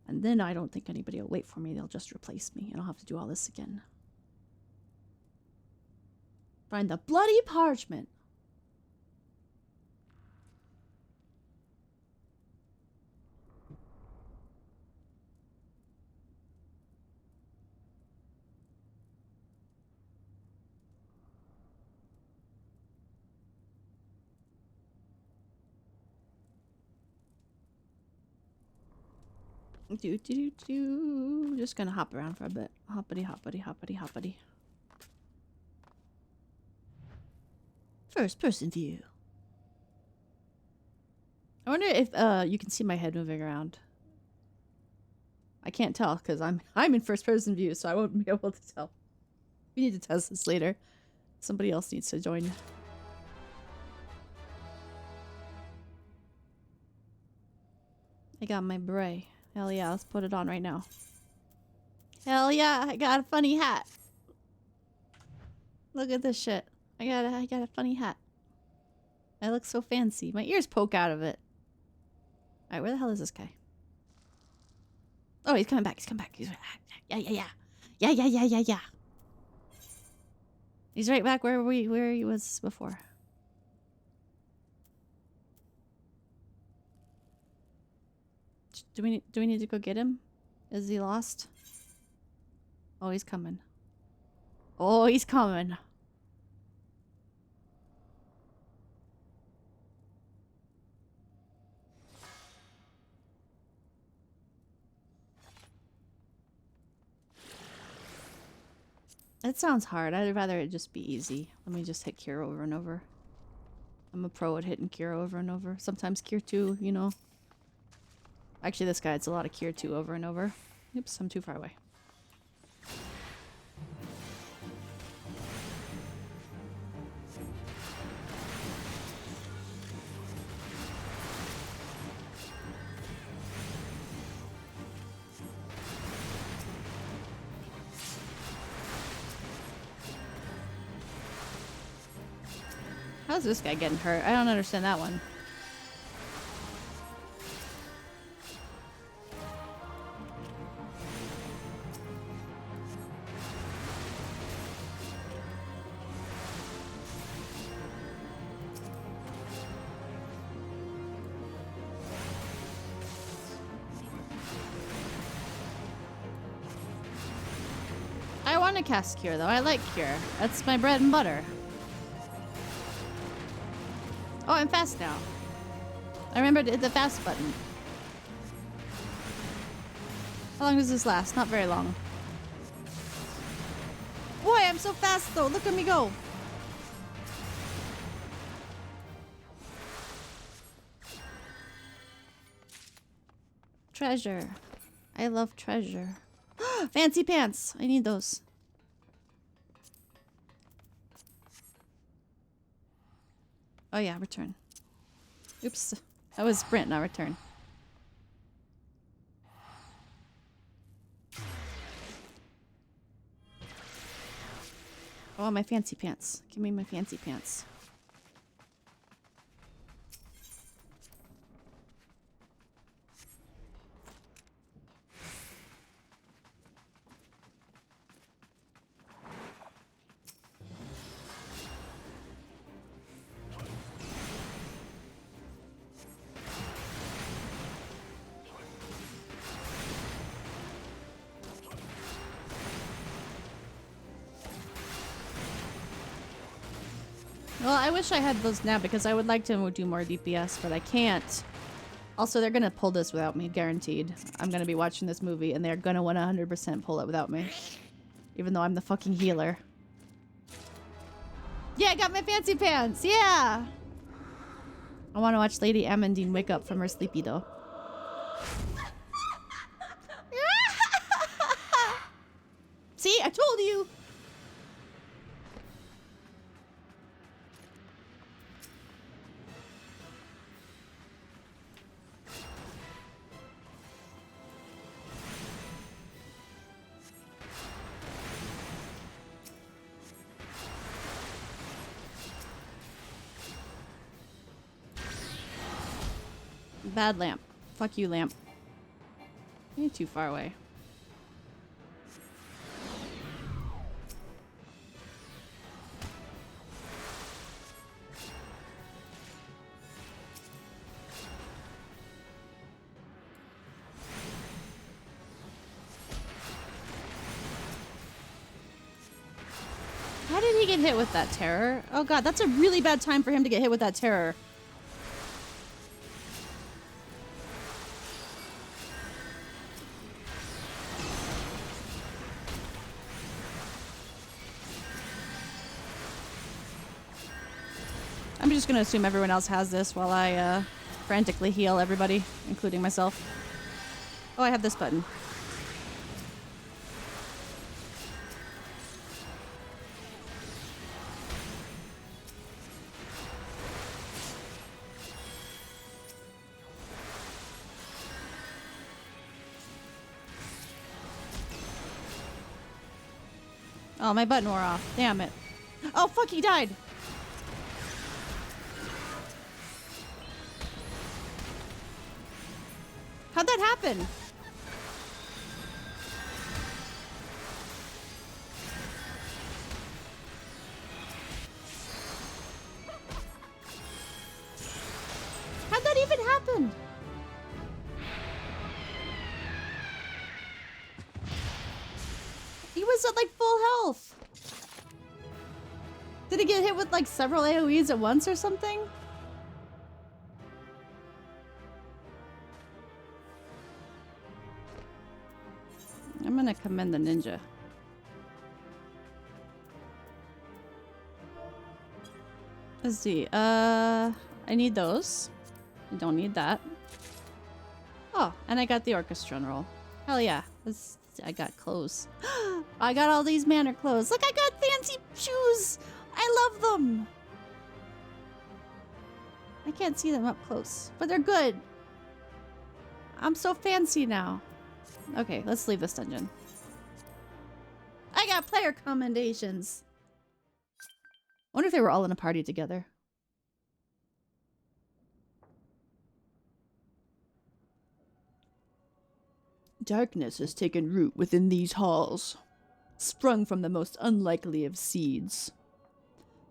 And then I don't think anybody will wait for me. They'll just replace me and I'll have to do all this again. Find the bloody parchment. Just gonna hop around for a bit. Hoppity, hoppity, hoppity, hoppity. First person view. I wonder if you can see my head moving around. I can't tell because I'm in first person view, so I won't be able to tell. We need to test this later. Somebody else needs to join. I got my beret. Hell yeah, let's put it on right now. Hell yeah, I got a funny hat. Look at this shit. I got a funny hat. I look so fancy. My ears poke out of it. Alright, where the hell is this guy? Oh, he's coming back. He's coming back. He's right. Yeah. He's right back where he was before. Do we need to go get him? Is he lost? Oh, he's coming. Oh, he's coming. It sounds hard. I'd rather it just be easy. Let me just hit cure over and over. I'm a pro at hitting cure over and over. Sometimes cure 2, you know. Actually, this guy, it's a lot of cure 2 over and over. Oops, I'm too far away. How's this guy getting hurt? I don't understand that one. I want to cast Cure, though. I like Cure. That's my bread and butter. Oh, I'm fast now. I remember to hit the fast button. How long does this last? Not very long. Boy, I'm so fast, though. Look at me go. Treasure. I love treasure. Fancy pants. I need those. Oh yeah, return. Oops. That was sprint, not return. Oh, my fancy pants. Give me my fancy pants. Well, I wish I had those now because I would like to do more DPS, but I can't. Also, they're gonna pull this without me, guaranteed. I'm gonna be watching this movie and they're gonna 100% pull it without me. Even though I'm the fucking healer. Yeah, I got my fancy pants! Yeah! I want to watch Lady Amandine wake up from her sleepy though. See, I told you! Bad lamp. Fuck you, lamp. You're too far away. How did he get hit with that terror? Oh god, that's a really bad time for him to get hit with that terror. I'm just gonna assume everyone else has this while I frantically heal everybody, including myself. Oh, I have this button. Oh, my button wore off. Damn it. Oh, fuck, he died! How'd that happen? How'd that even happen? He was at like full health. Did he get hit with like several AoEs at once or something? I'm gonna commend the ninja. Let's see. I need those. I don't need that. Oh, and I got the orchestra roll. Hell yeah. I got clothes. I got all these manor clothes. Look, I got fancy shoes. I love them. I can't see them up close, but they're good. I'm so fancy now. Okay, let's leave this dungeon. I got player commendations. I wonder if they were all in a party together. Darkness has taken root within these halls, sprung from the most unlikely of seeds.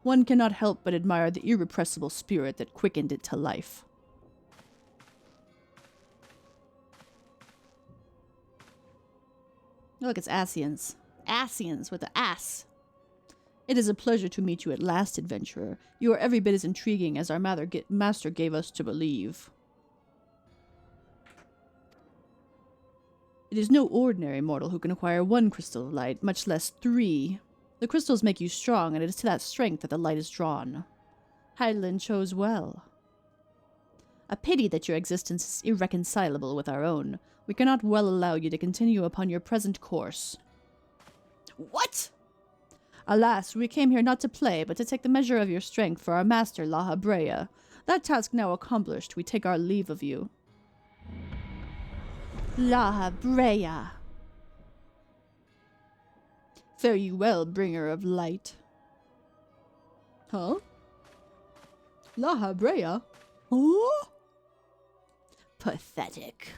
One cannot help but admire the irrepressible spirit that quickened it to life. Look, it's Asians. Asians with the ass. It is a pleasure to meet you at last, adventurer. You are every bit as intriguing as our master gave us to believe. It is no ordinary mortal who can acquire one crystal of light, much less 3. The crystals make you strong, and it is to that strength that the light is drawn. Hydaelyn chose well. A pity that your existence is irreconcilable with our own. We cannot well allow you to continue upon your present course. What? Alas, we came here not to play, but to take the measure of your strength for our master, La Habrea. That task now accomplished, we take our leave of you. La Habrea. Fare you well, bringer of light. Huh? La Habrea? Huh? Pathetic.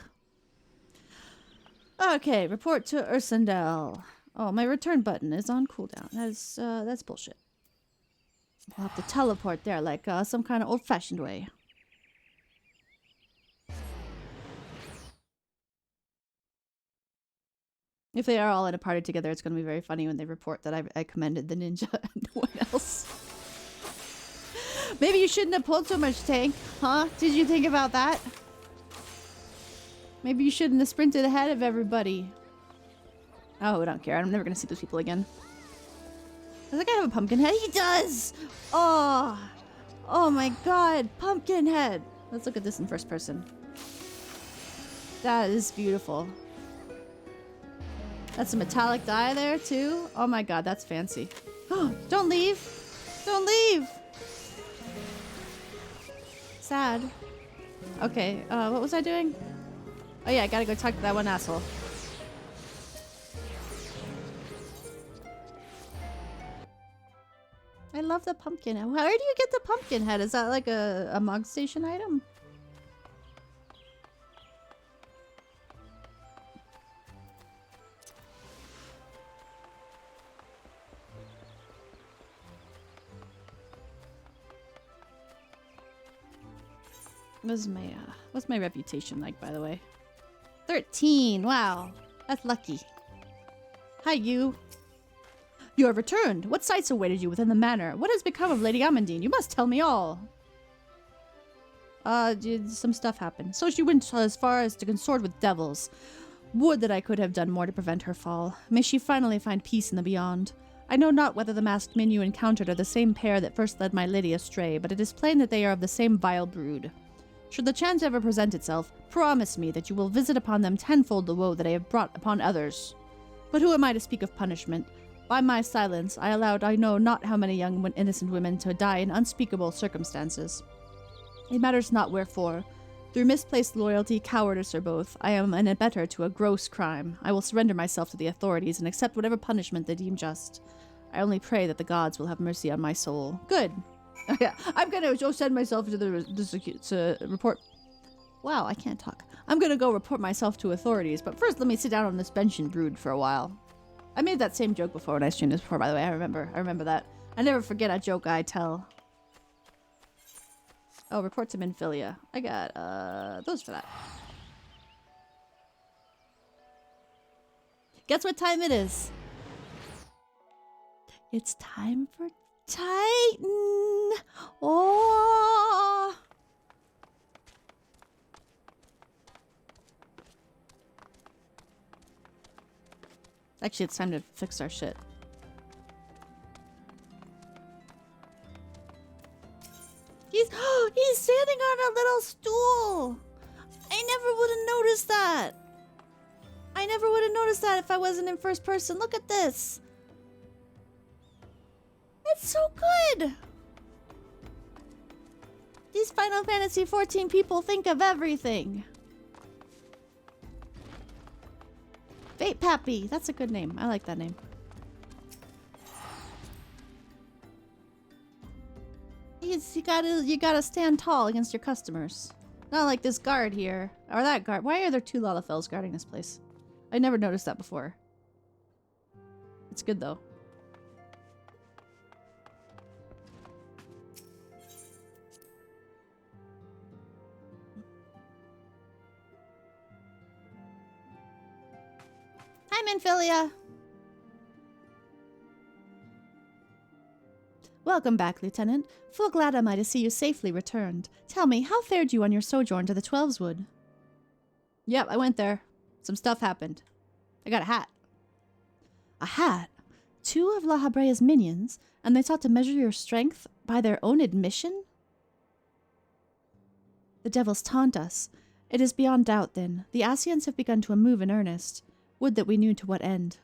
Okay, report to Ursendel. Oh, my return button is on cooldown. That's bullshit. I'll have to teleport there like some kind of old-fashioned way. If they are all in a party together, it's going to be very funny when they report that I commended the ninja and no one else. Maybe you shouldn't have pulled so much tank, huh? Did you think about that? Maybe you shouldn't have sprinted ahead of everybody. Oh, I don't care. I'm never gonna see those people again. Does that guy have a pumpkin head? He does! Oh! Oh my god, pumpkin head! Let's look at this in first person. That is beautiful. That's a metallic dye there, too. Oh my god, that's fancy. Don't leave! Don't leave! Sad. Okay, what was I doing? Oh yeah, I gotta go talk to that one asshole. I love the pumpkin head. Where do you get the pumpkin head? Is that like a Mog Station item? What's my reputation like, by the way? 13. Wow, that's lucky. Hi, you. You have returned. What sights awaited you within the manor? What has become of Lady Amandine? You must tell me all. Some stuff happened. So she went as far as to consort with devils. Would that I could have done more to prevent her fall. May she finally find peace in the beyond. I know not whether the masked men you encountered are the same pair that first led my lady astray, but it is plain that they are of the same vile brood. Should the chance ever present itself, promise me that you will visit upon them tenfold the woe that I have brought upon others. But who am I to speak of punishment? By my silence, I allowed I know not how many young innocent women to die in unspeakable circumstances. It matters not wherefore. Through misplaced loyalty, cowardice, or both, I am an abettor to a gross crime. I will surrender myself to the authorities and accept whatever punishment they deem just. I only pray that the gods will have mercy on my soul. Good. Yeah, I'm gonna go send myself to the report. Wow, I can't talk. I'm gonna go report myself to authorities, but first let me sit down on this bench and brood for a while. I made that same joke before when I streamed this before, by the way. I remember that. I never forget a joke I tell. Oh, report to Minfilia. I got those for that. Guess what time it is? It's time for Titan! Oh! Actually, it's time to fix our shit. He's standing on a little stool! I never would have noticed that! I never would have noticed that if I wasn't in first person. Look at this! It's so good! These Final Fantasy XIV people think of everything. Fate Pappy, that's a good name. I like that name. You gotta stand tall against your customers. Not like this guard here. Or that guard. Why are there two Lalafels guarding this place? I never noticed that before. It's good though. Hi, Minfilia! Welcome back, Lieutenant. Full glad am I to see you safely returned. Tell me, how fared you on your sojourn to the Twelveswood? Yep, I went there. Some stuff happened. I got a hat. A hat? 2 of La Habrea's minions? And they sought to measure your strength by their own admission? The devils taunt us. It is beyond doubt, then. The Ascians have begun to move in earnest. Would that we knew to what end.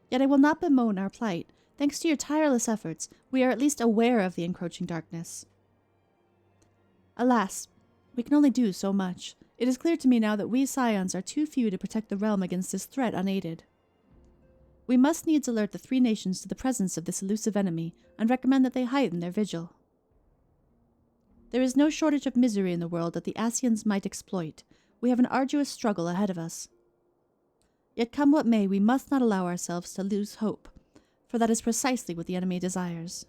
Yet I will not bemoan our plight. Thanks to your tireless efforts, we are at least aware of the encroaching darkness. Alas, we can only do so much. It is clear to me now that we Scions are too few to protect the realm against this threat unaided. We must needs alert the 3 nations to the presence of this elusive enemy, and recommend that they heighten their vigil. There is no shortage of misery in the world that the Ascians might exploit. We have an arduous struggle ahead of us. Yet come what may, we must not allow ourselves to lose hope, for that is precisely what the enemy desires.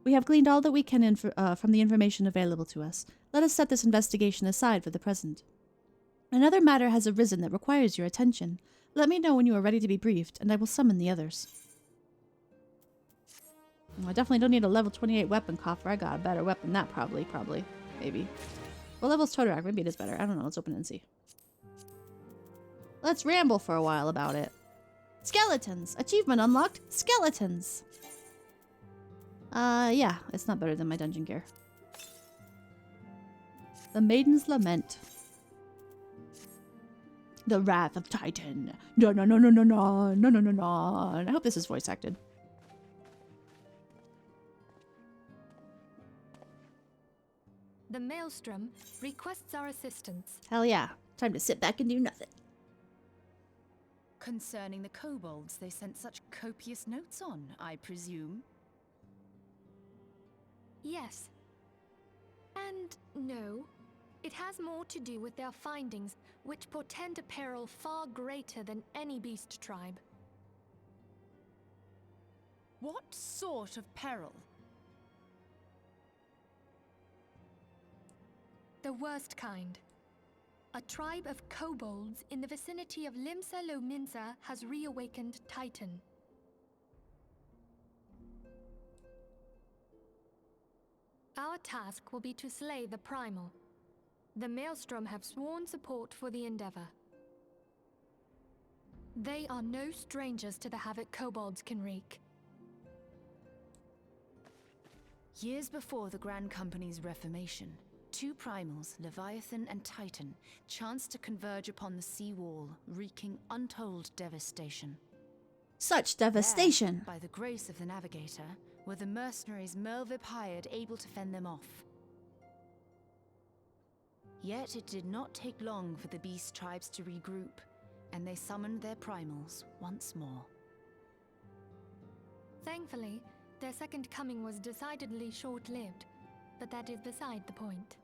We have gleaned all that we can from the information available to us. Let us set this investigation aside for the present. Another matter has arisen that requires your attention. Let me know when you are ready to be briefed, and I will summon the others. I definitely don't need a level 28 weapon coffer. I got a better weapon than that probably. Maybe. What level's Toto-Rak? Maybe it is better. I don't know. Let's open it and see. Let's ramble for a while about it. Skeletons! Achievement unlocked. Skeletons! Yeah. It's not better than my dungeon gear. The Maiden's Lament. The Wrath of Titan. No. I hope this is voice acted. The Maelstrom requests our assistance. Hell yeah. Time to sit back and do nothing. Concerning the kobolds they sent such copious notes on, I presume? Yes. And no. It has more to do with their findings, which portend a peril far greater than any beast tribe. What sort of peril? The worst kind. A tribe of kobolds in the vicinity of Limsa has reawakened Titan. Our task will be to slay the Primal. The Maelstrom have sworn support for the endeavor. They are no strangers to the havoc kobolds can wreak. Years before the Grand Company's reformation, two primals, Leviathan and Titan, chanced to converge upon the sea wall, wreaking untold devastation. Such devastation! There, by the grace of the Navigator, were the mercenaries Merlvip hired able to fend them off. Yet it did not take long for the beast tribes to regroup, and they summoned their primals once more. Thankfully, their second coming was decidedly short-lived, but that is beside the point.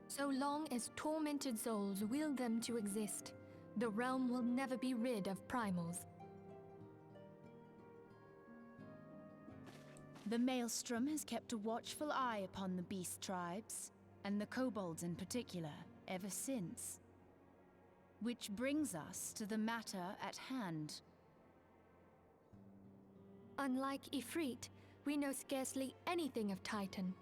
So long as tormented souls will them to exist, the realm will never be rid of primals. The Maelstrom has kept a watchful eye upon the beast tribes, and the kobolds in particular, ever since. Which brings us to the matter at hand. Unlike Ifrit, we know scarcely anything of Titan.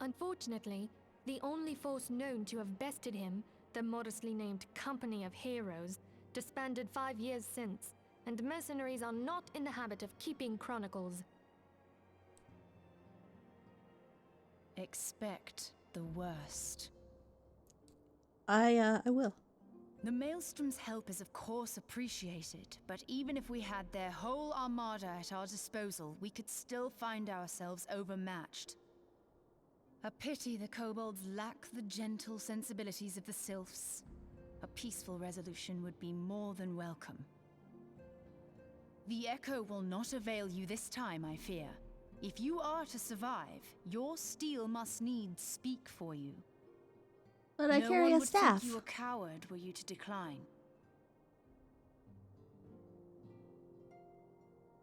Unfortunately, the only force known to have bested him, the modestly named Company of Heroes, disbanded 5 years since, and mercenaries are not in the habit of keeping chronicles. Expect the worst. I will. The Maelstrom's help is of course appreciated, but even if we had their whole armada at our disposal, we could still find ourselves overmatched. A pity the kobolds lack the gentle sensibilities of the sylphs. A peaceful resolution would be more than welcome. The echo will not avail you this time, I fear. If you are to survive, your steel must needs speak for you. But I carry a staff. No one would think you a coward were you to decline.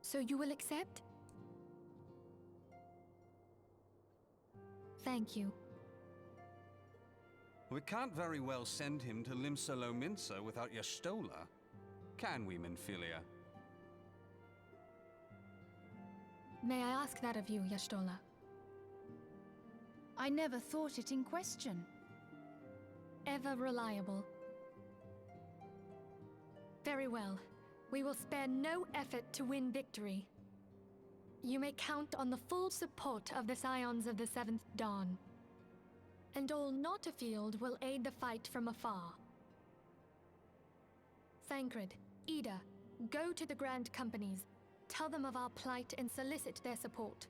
So you will accept? Thank you. We can't very well send him to Limsa without Y'shtola, can we, Minfilia? May I ask that of you, Y'shtola? I never thought it in question. Ever reliable. Very well. We will spare no effort to win victory. You may count on the full support of the Scions of the Seventh Dawn. And all not afield will aid the fight from afar. Thancred, Ida, go to the Grand Companies. Tell them of our plight and solicit their support.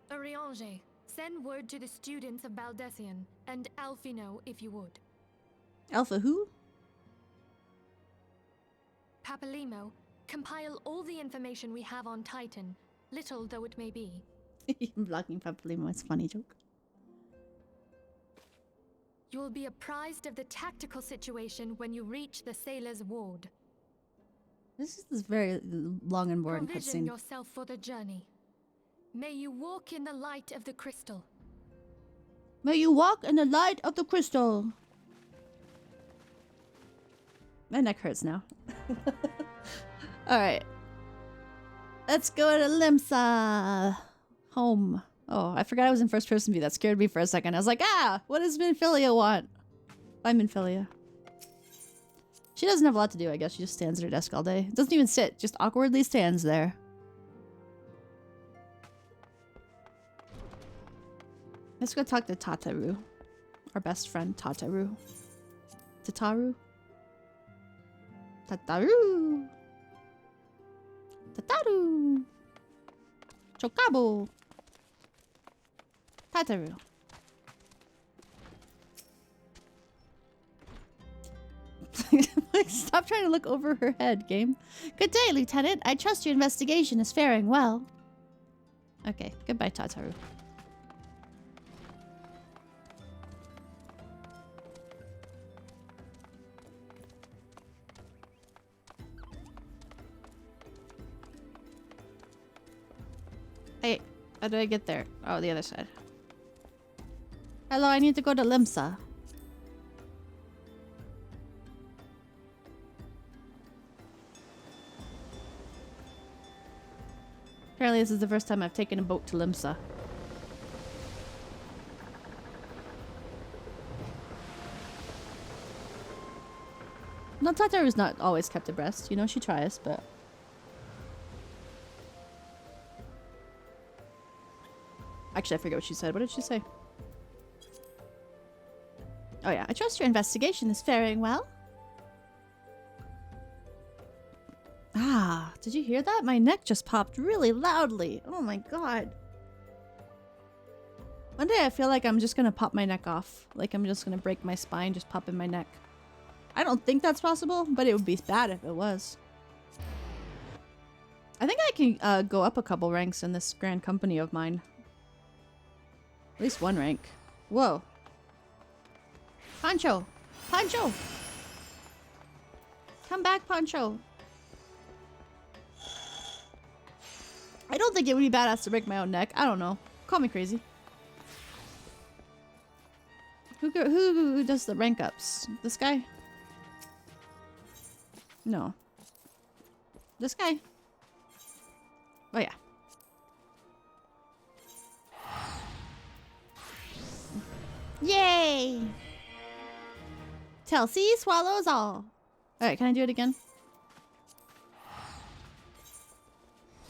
Urianger, send word to the students of Baldessian, and Alphino if you would. Alpha who? Papalimo, compile all the information we have on Titan, little though it may be. Blocking Papalimo is a funny joke. You will be apprised of the tactical situation when you reach the Sailor's Ward. This is this very long and boring Provision cutscene. yourself for the journey. May you walk in the light of the crystal. May you walk in the light of the crystal. My neck hurts now. Alright. Let's go to Limsa. Home. Oh, I forgot I was in first person view. That scared me for a second. I was like, ah, what does Minfilia want? I'm Minfilia. She doesn't have a lot to do, I guess. She just stands at her desk all day. Doesn't even sit, just awkwardly stands there. Let's go talk to Tataru. Our best friend, Tataru. Tataru? Tataru! Tataru! Chocabo! Tataru. Stop trying to look over her head, game. Good day, Lieutenant. I trust your investigation is faring well. Okay, goodbye, Tataru. Hey, how do I get there? Oh, the other side. Hello, I need to go to Limsa. Apparently this is the first time I've taken a boat to Limsa. No, Tataru's not always kept abreast. You know, she tries, but... Actually, I forget what she said. What did she say? Oh yeah, I trust your investigation is faring well. Ah, did you hear that? My neck just popped really loudly. Oh my god. One day I feel like I'm just gonna pop my neck off. Like I'm just gonna break my spine, just pop in my neck. I don't think that's possible, but it would be bad if it was. I think I can go up a couple ranks in this grand company of mine. At least one rank. Whoa. Pancho! Pancho! Come back, Pancho! I don't think it would be badass to break my own neck. I don't know. Call me crazy. Who does the rank ups? This guy? No. This guy? Oh yeah. Yay! Telsey swallows all. Alright, can I do it again?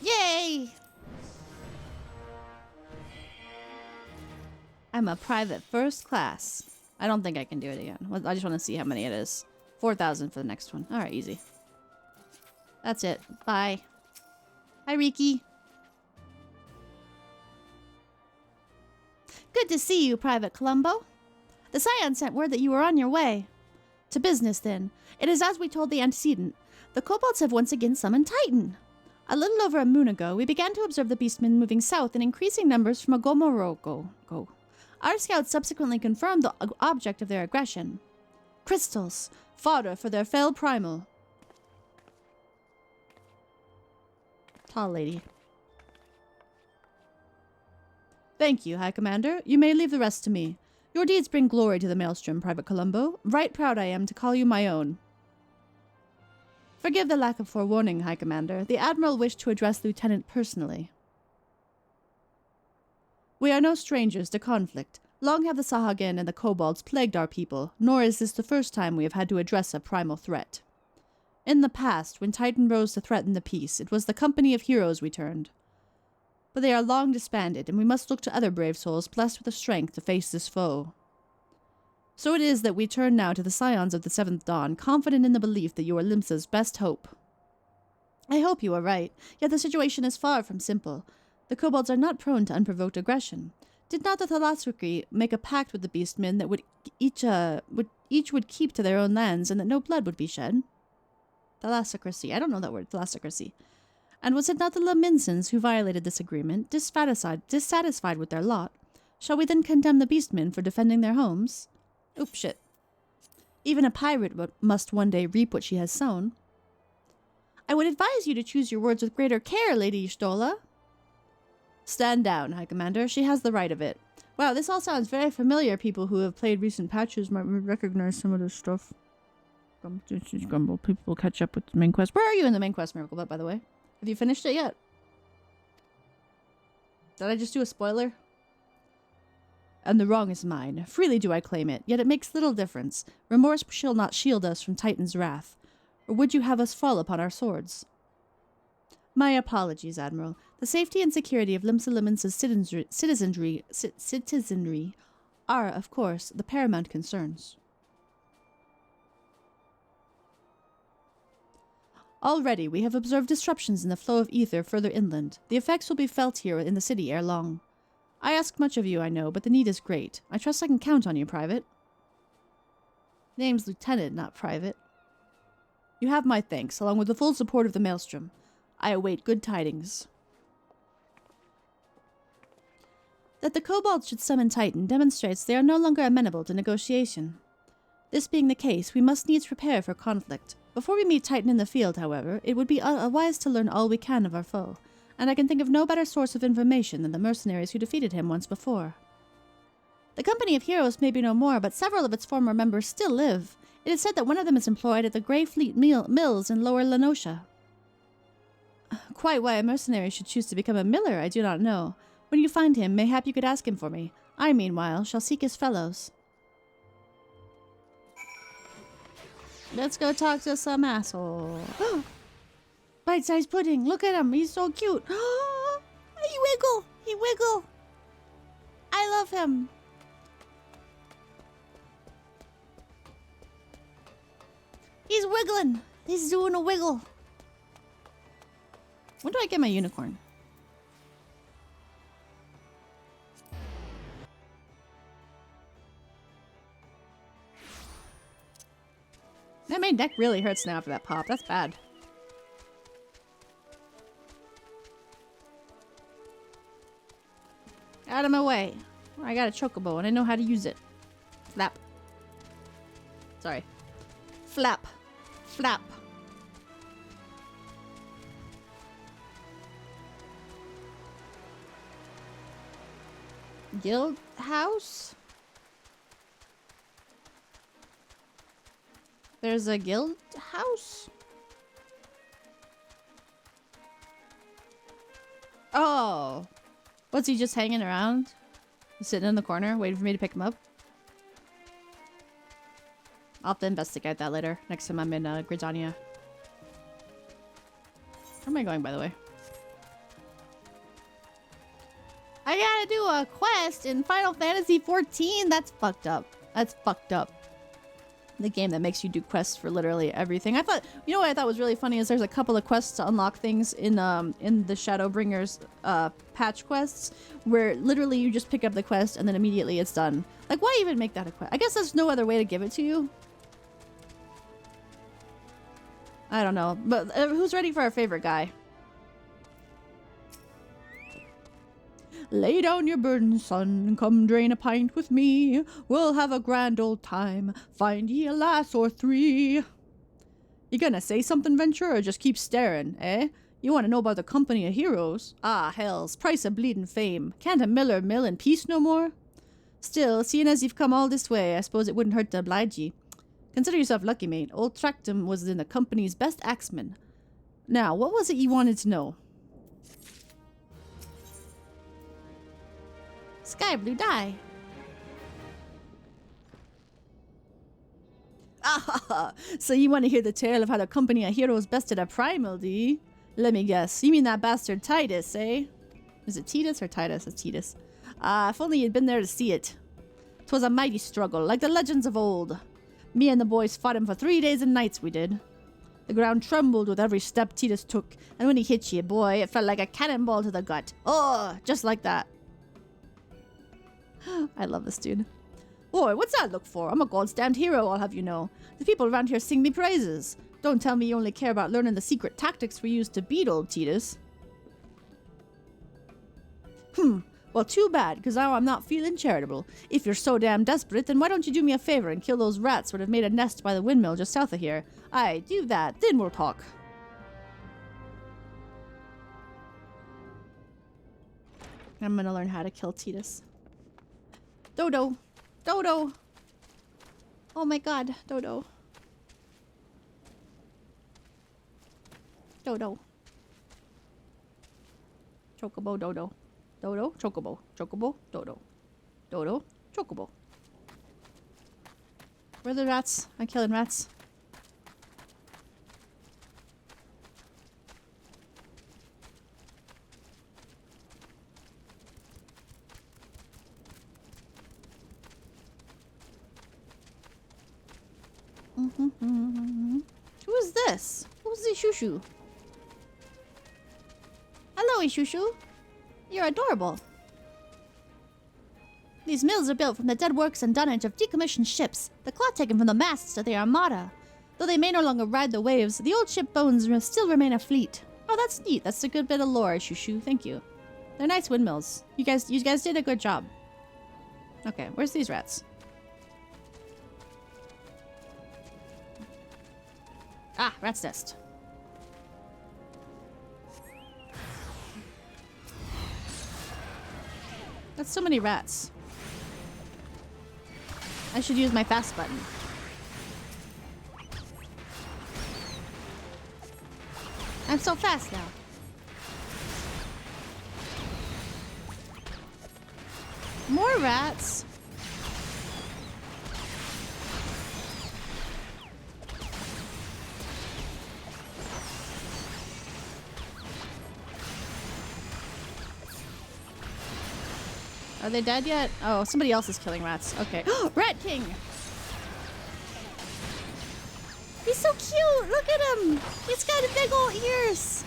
Yay! I'm a private first class. I don't think I can do it again. I just want to see how many it is. 4,000 for the next one. Alright, easy. That's it. Bye. Hi, Riki. Good to see you, Private Columbo. The Scion sent word that you were on your way. To business, then. It is as we told the antecedent. The kobolds have once again summoned Titan. A little over a moon ago, we began to observe the beastmen moving south in increasing numbers from Agomoroko. Our scouts subsequently confirmed the object of their aggression. Crystals. Fodder for their fell primal. Tall lady. Thank you, High Commander. You may leave the rest to me. Your deeds bring glory to the Maelstrom, Private Columbo. Right proud I am to call you my own. Forgive the lack of forewarning, High Commander. The Admiral wished to address the Lieutenant personally. We are no strangers to conflict. Long have the Sahagin and the kobolds plagued our people, nor is this the first time we have had to address a primal threat. In the past, when Titan rose to threaten the peace, it was the company of heroes we turned. But they are long disbanded, and we must look to other brave souls blessed with the strength to face this foe. So it is that we turn now to the Scions of the Seventh Dawn, confident in the belief that you are Limsa's best hope. I hope you are right, yet the situation is far from simple. The kobolds are not prone to unprovoked aggression. Did not the Thalassarchy make a pact with the beastmen that each would keep to their own lands, and that no blood would be shed? Thalassarchy. I don't know that word. Thalassarchy. And was it not the Laminsons who violated this agreement, dissatisfied with their lot? Shall we then condemn the beastmen for defending their homes? Oops, shit. Even a pirate must one day reap what she has sown. I would advise you to choose your words with greater care, Lady Y'shtola. Stand down, High Commander. She has the right of it. Wow, this all sounds very familiar. People who have played recent patches might recognize some of this stuff. Grumble. People will catch up with the main quest. Where are you in the main quest, Miracle, by the way? Have you finished it yet? Did I just do a spoiler? And the wrong is mine. Freely do I claim it, yet it makes little difference. Remorse shall not shield us from Titan's wrath. Or would you have us fall upon our swords? My apologies, Admiral. The safety and security of Limsa citizenry are, of course, the paramount concerns. Already, we have observed disruptions in the flow of ether further inland. The effects will be felt here in the city ere long. I ask much of you, I know, but the need is great. I trust I can count on you, Private. Name's Lieutenant, not Private. You have my thanks, along with the full support of the Maelstrom. I await good tidings. That the Kobolds should summon Titan demonstrates they are no longer amenable to negotiation. This being the case, we must needs prepare for conflict. Before we meet Titan in the field, however, it would be wise to learn all we can of our foe, and I can think of no better source of information than the mercenaries who defeated him once before. The company of heroes may be no more, but several of its former members still live. It is said that one of them is employed at the Grey Fleet Mills in Lower Lenosha. Quite why a mercenary should choose to become a miller, I do not know. When you find him, mayhap you could ask him for me. I, meanwhile, shall seek his fellows. Let's go talk to some asshole. Bite-sized pudding. Look at him. He's so cute. He wiggle. He wiggle. I love him. He's wiggling. He's doing a wiggle. When do I get my unicorn? That my neck really hurts now after that pop. That's bad. Out of my way. I got a chocobo and I know how to use it. Flap. Sorry. Flap. Flap. Guild house? There's a guild house? Oh. What's he just hanging around? Sitting in the corner waiting for me to pick him up? I'll have to investigate that later. Next time I'm in Gridania. Where am I going, by the way? I gotta do a quest in Final Fantasy 14. That's fucked up. That's fucked up. The game that makes you do quests for literally everything. I thought, you know what I thought was really funny is there's a couple of quests to unlock things in the Shadowbringers patch quests where literally you just pick up the quest and then immediately it's done. Like, why even make that a quest? I guess there's no other way to give it to you. I don't know, but who's ready for our favorite guy? Lay down your burden, son, and come drain a pint with me. We'll have a grand old time. Find ye a lass or three. You gonna say something, Venture, or just keep staring, eh? You want to know about the company of heroes? Ah, hells, price of bleeding fame. Can't a miller mill in peace no more? Still, seeing as you've come all this way, I suppose it wouldn't hurt to oblige ye. Consider yourself lucky, mate. Old Trachtoum was in the company's best axeman. Now, what was it you wanted to know? Sky blue dye. Ah, so you want to hear the tale of how the company of heroes bested a primal, do you? Let me guess. You mean that bastard Titus, eh? Is it Titus or Titus? It's Titus. Ah, if only you'd been there to see it. 'Twas a mighty struggle, like the legends of old. Me and the boys fought him for 3 days and nights, we did. The ground trembled with every step Titus took, and when he hit you, boy, it felt like a cannonball to the gut. Oh, just like that. I love this dude. Boy, what's that look for? I'm a goddamned hero, I'll have you know. The people around here sing me praises. Don't tell me you only care about learning the secret tactics we used to beat old Titus. Well, too bad, because now I'm not feeling charitable. If you're so damn desperate, then why don't you do me a favor and kill those rats that have made a nest by the windmill just south of here? Aye, do that, then we'll talk. I'm gonna learn how to kill Titus. Dodo! Dodo! Oh my god, Dodo. Dodo. Chocobo Dodo. Dodo, chocobo. Chocobo, dodo. Dodo, chocobo. Where are the rats? I'm killing rats. Who is this? Who's the Shushu? Hello, Shushu. You're adorable. These mills are built from the dead works and dunnage of decommissioned ships, the cloth taken from the masts of the Armada. Though they may no longer ride the waves, the old ship bones still remain a fleet. Oh, that's neat. That's a good bit of lore, Shushu. Thank you. They're nice windmills. You guys did a good job. Okay, where's these rats? Ah, rat's nest. That's so many rats. I should use my fast button. I'm so fast now. More rats. Are they dead yet? Oh, somebody else is killing rats. Okay. Rat King! He's so cute! Look at him! He's got big old ears!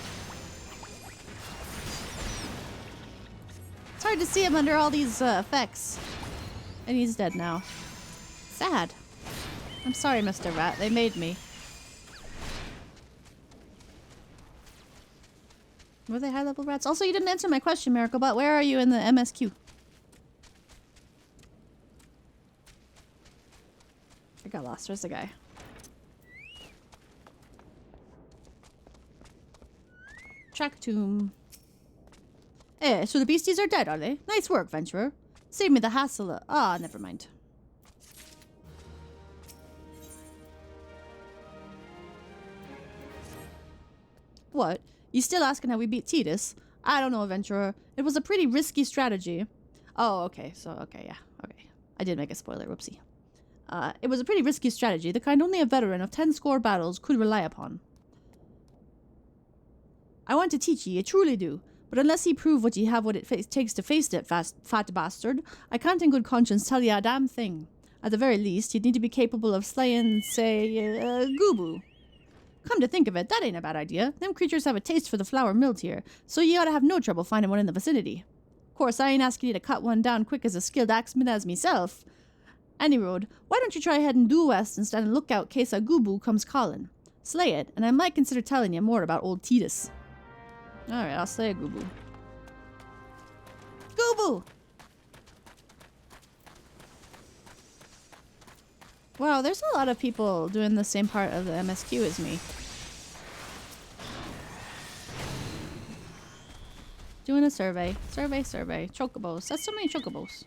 It's hard to see him under all these effects. And he's dead now. Sad. I'm sorry, Mr. Rat. They made me. Were they high-level rats? Also, you didn't answer my question, Miracle, but where are you in the MSQ? I got lost. Where's the guy? Trachtoum. Eh, so the beasties are dead, are they? Nice work, Venturer. Save me the hassle. Ah, never mind. What? You still asking how we beat Tidus? I don't know, Venturer. It was a pretty risky strategy. Oh, okay. So, okay, yeah. Okay. I did make a spoiler. Whoopsie. It was a pretty risky strategy, the kind only a veteran of 10 score battles could rely upon. I want to teach ye, I truly do. But unless ye prove what ye have what it takes to face it, fat bastard, I can't in good conscience tell ye a damn thing. At the very least, you'd need to be capable of slaying, say, Gubu. Come to think of it, that ain't a bad idea. Them creatures have a taste for the flour milled here, so ye ought to have no trouble finding one in the vicinity. Of course, I ain't asking you to cut one down quick as a skilled axeman as meself. Any road, why don't you try heading due west and stand a lookout case a Gubu comes calling? Slay it, and I might consider telling you more about old Tidus. Alright, I'll slay a Gubu. Gubu! Wow, there's a lot of people doing the same part of the MSQ as me. Doing a survey. Survey. Chocobos. That's so many chocobos.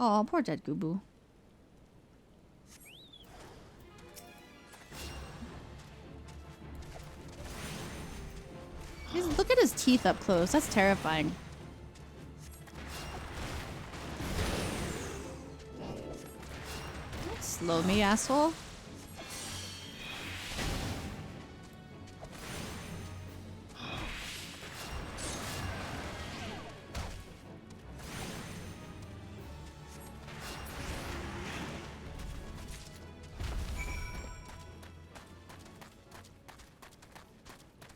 Oh, poor dead Gubu. Look at his teeth up close. That's terrifying. Don't slow me, asshole.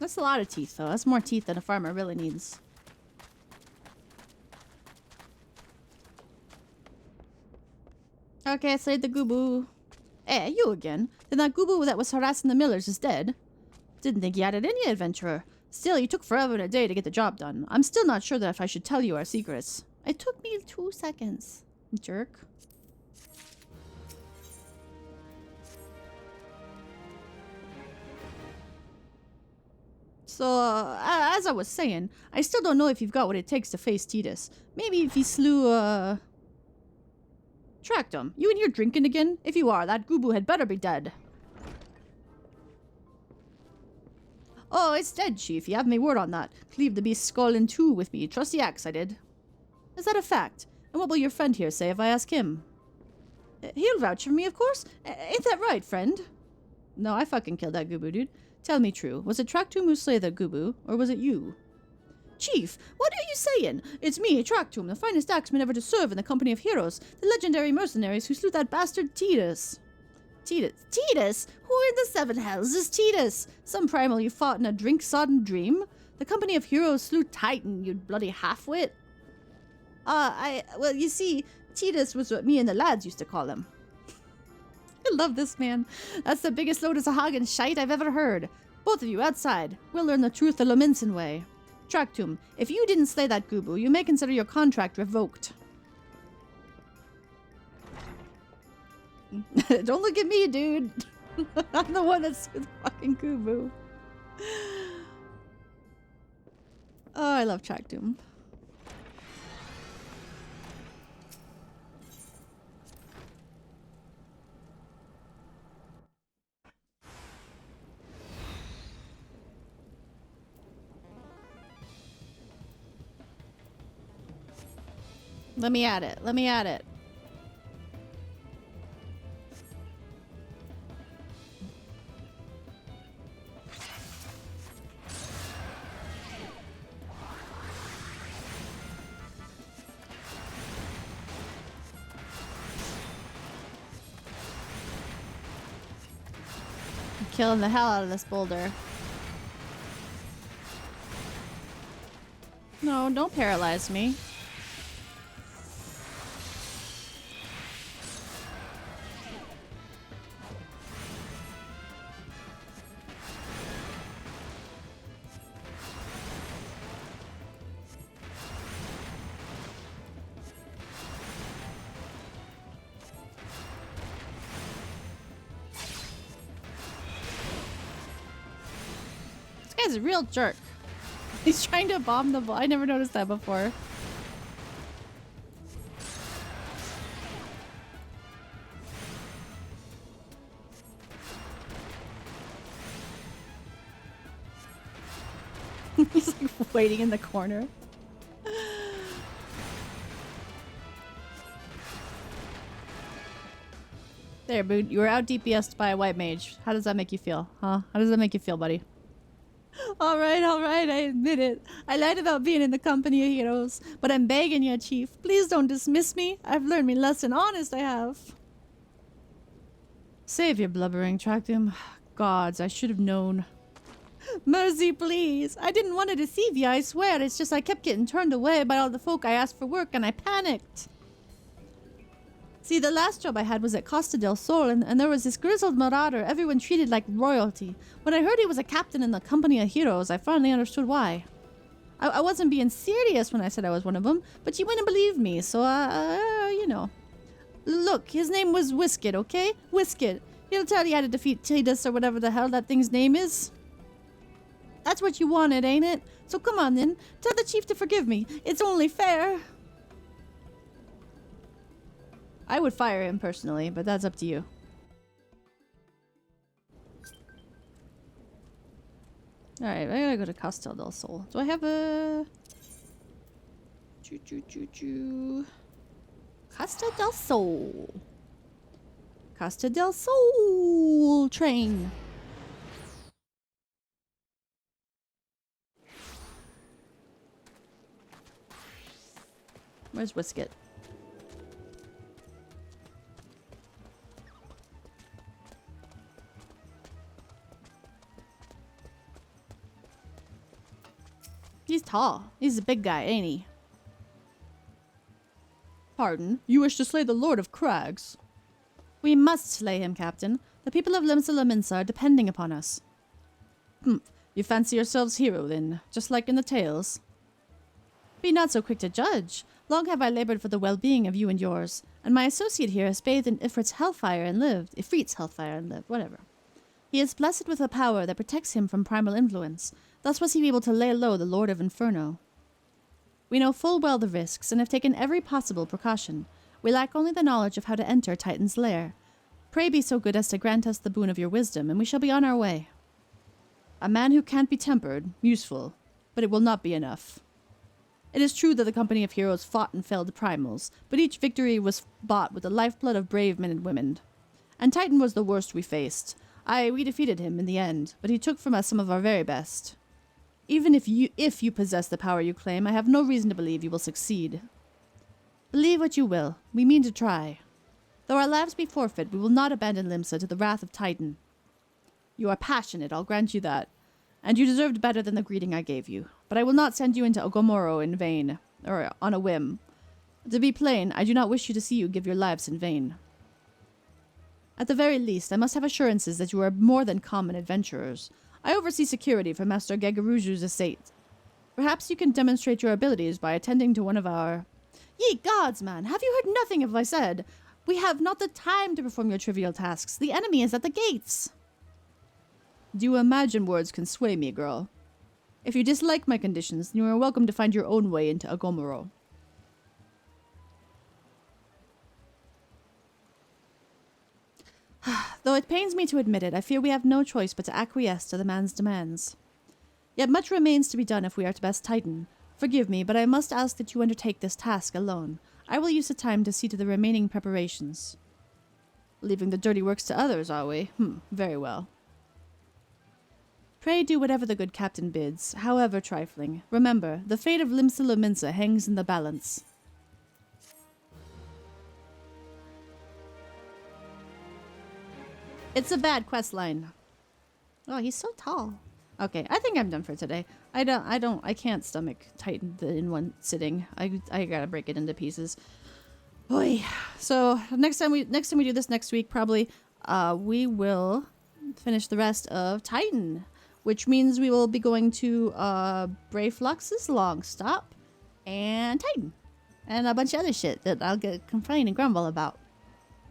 That's a lot of teeth, though. That's more teeth than a farmer really needs. Okay, I slayed the Gubu. Eh, you again? Then that Gubu that was harassing the millers is dead? Didn't think you had it in you, adventurer. Still, you took forever and a day to get the job done. I'm still not sure that if I should tell you our secrets. It took me 2 seconds. Jerk. So, as I was saying, I still don't know if you've got what it takes to face Tidus. Maybe if you slew, Trachtoum, you in here drinking again? If you are, that Gubu had better be dead. Oh, it's dead, Chief. You have me word on that. Cleaved the beast's skull in two with me. Trusty axe, I did. Is that a fact? And what will your friend here say if I ask him? He'll vouch for me, of course. Ain't that right, friend? No, I fucking killed that Gubu, dude. Tell me true. Was it Trachtoum who slayed that Gubu, or was it you? Chief, what are you saying? It's me, Trachtoum, the finest axeman ever to serve in the company of heroes, the legendary mercenaries who slew that bastard Titus. Titus? Who in the seven hells is Titus? Some primal you fought in a drink-sodden dream? The company of heroes slew Titan, you bloody halfwit. Well, you see, Titus was what me and the lads used to call him. I love this man. That's the biggest load of Sahagin shite I've ever heard. Both of you, outside. We'll learn the truth the Lominson way. Trachtoum, if you didn't slay that Gubu, you may consider your contract revoked. Don't look at me, dude. I'm the one that's with fucking Gubu. Oh, I love Trachtoum. Let me at it. Let me at it. I'm killing the hell out of this boulder. No, don't paralyze me. He's a real jerk. He's trying to bomb the ball. I never noticed that before. He's like waiting in the corner. There, Boot. You were out DPS'd by a white mage. How does that make you feel? Huh? How does that make you feel, buddy? Alright, I admit it. I lied about being in the company of heroes. But I'm begging you, Chief. Please don't dismiss me. I've learned me lesson. Honest, I have. Save your blubbering, Trachtoum. Gods, I should have known. Mercy, please. I didn't want to deceive you, I swear. It's just I kept getting turned away by all the folk I asked for work, and I panicked. See, the last job I had was at Costa del Sol, and there was this grizzled marauder everyone treated like royalty. When I heard he was a captain in the company of heroes, I finally understood why. I wasn't being serious when I said I was one of them, but you wouldn't believe me, so, you know. Look, his name was Whisket, okay? Whisket. He'll tell you how to defeat Titus or whatever the hell that thing's name is. That's what you wanted, ain't it? So come on then, tell the chief to forgive me. It's only fair. I would fire him personally, but that's up to you. Alright, I gotta go to Costa del Sol. Do I have a... Costa del Sol. Costa del Sol train. Where's Whisket? He's tall. He's a big guy, ain't he? Pardon? You wish to slay the Lord of Crags? We must slay him, Captain. The people of Limsa are depending upon us. You fancy yourselves hero, then, just like in the tales? Be not so quick to judge. Long have I labored for the well-being of you and yours, and my associate here has bathed in Ifrit's hellfire and lived. Ifrit's hellfire and lived, whatever. He is blessed with a power that protects him from primal influence. Thus was he able to lay low the Lord of Inferno. We know full well the risks, and have taken every possible precaution. We lack only the knowledge of how to enter Titan's lair. Pray be so good as to grant us the boon of your wisdom, and we shall be on our way. A man who can't be tempered, useful, but it will not be enough. It is true that the company of heroes fought and felled the primals, but each victory was bought with the lifeblood of brave men and women. And Titan was the worst we faced. We defeated him in the end, but he took from us some of our very best. Even if you possess the power you claim, I have no reason to believe you will succeed. Believe what you will. We mean to try. Though our lives be forfeit, we will not abandon Limsa to the wrath of Titan. You are passionate, I'll grant you that. And you deserved better than the greeting I gave you. But I will not send you into Ogomoro in vain, or on a whim. To be plain, I do not wish you to see you give your lives in vain. At the very least, I must have assurances that you are more than common adventurers. I oversee security for Master Gegaruju's estate. Perhaps you can demonstrate your abilities by attending to one of our... Ye gods, man! Have you heard nothing of what I said? We have not the time to perform your trivial tasks. The enemy is at the gates. Do you imagine words can sway me, girl? If you dislike my conditions, you are welcome to find your own way into Ogomoro. Though it pains me to admit it, I fear we have no choice but to acquiesce to the man's demands. Yet much remains to be done if we are to best Titan. Forgive me, but I must ask that you undertake this task alone. I will use the time to see to the remaining preparations. Leaving the dirty works to others, are we? Very well. Pray do whatever the good captain bids, however trifling. Remember, the fate of Limsa hangs in the balance. It's a bad quest line. Oh, he's so tall. Okay, I think I'm done for today. I can't stomach Titan in one sitting. I gotta break it into pieces. Boy. So next time we do this next week, probably, we will finish the rest of Titan, which means we will be going to Brave Fluxus, Long Stop, and Titan, and a bunch of other shit that I'll get complain and grumble about.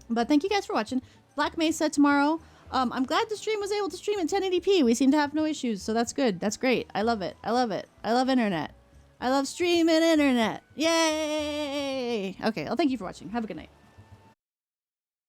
But thank you guys for watching. Black Mesa tomorrow. I'm glad the stream was able to stream at 1080p. We seem to have no issues, so that's good. That's great. I love it. I love it. I love internet. I love streaming internet. Yay! Okay, well, thank you for watching. Have a good night.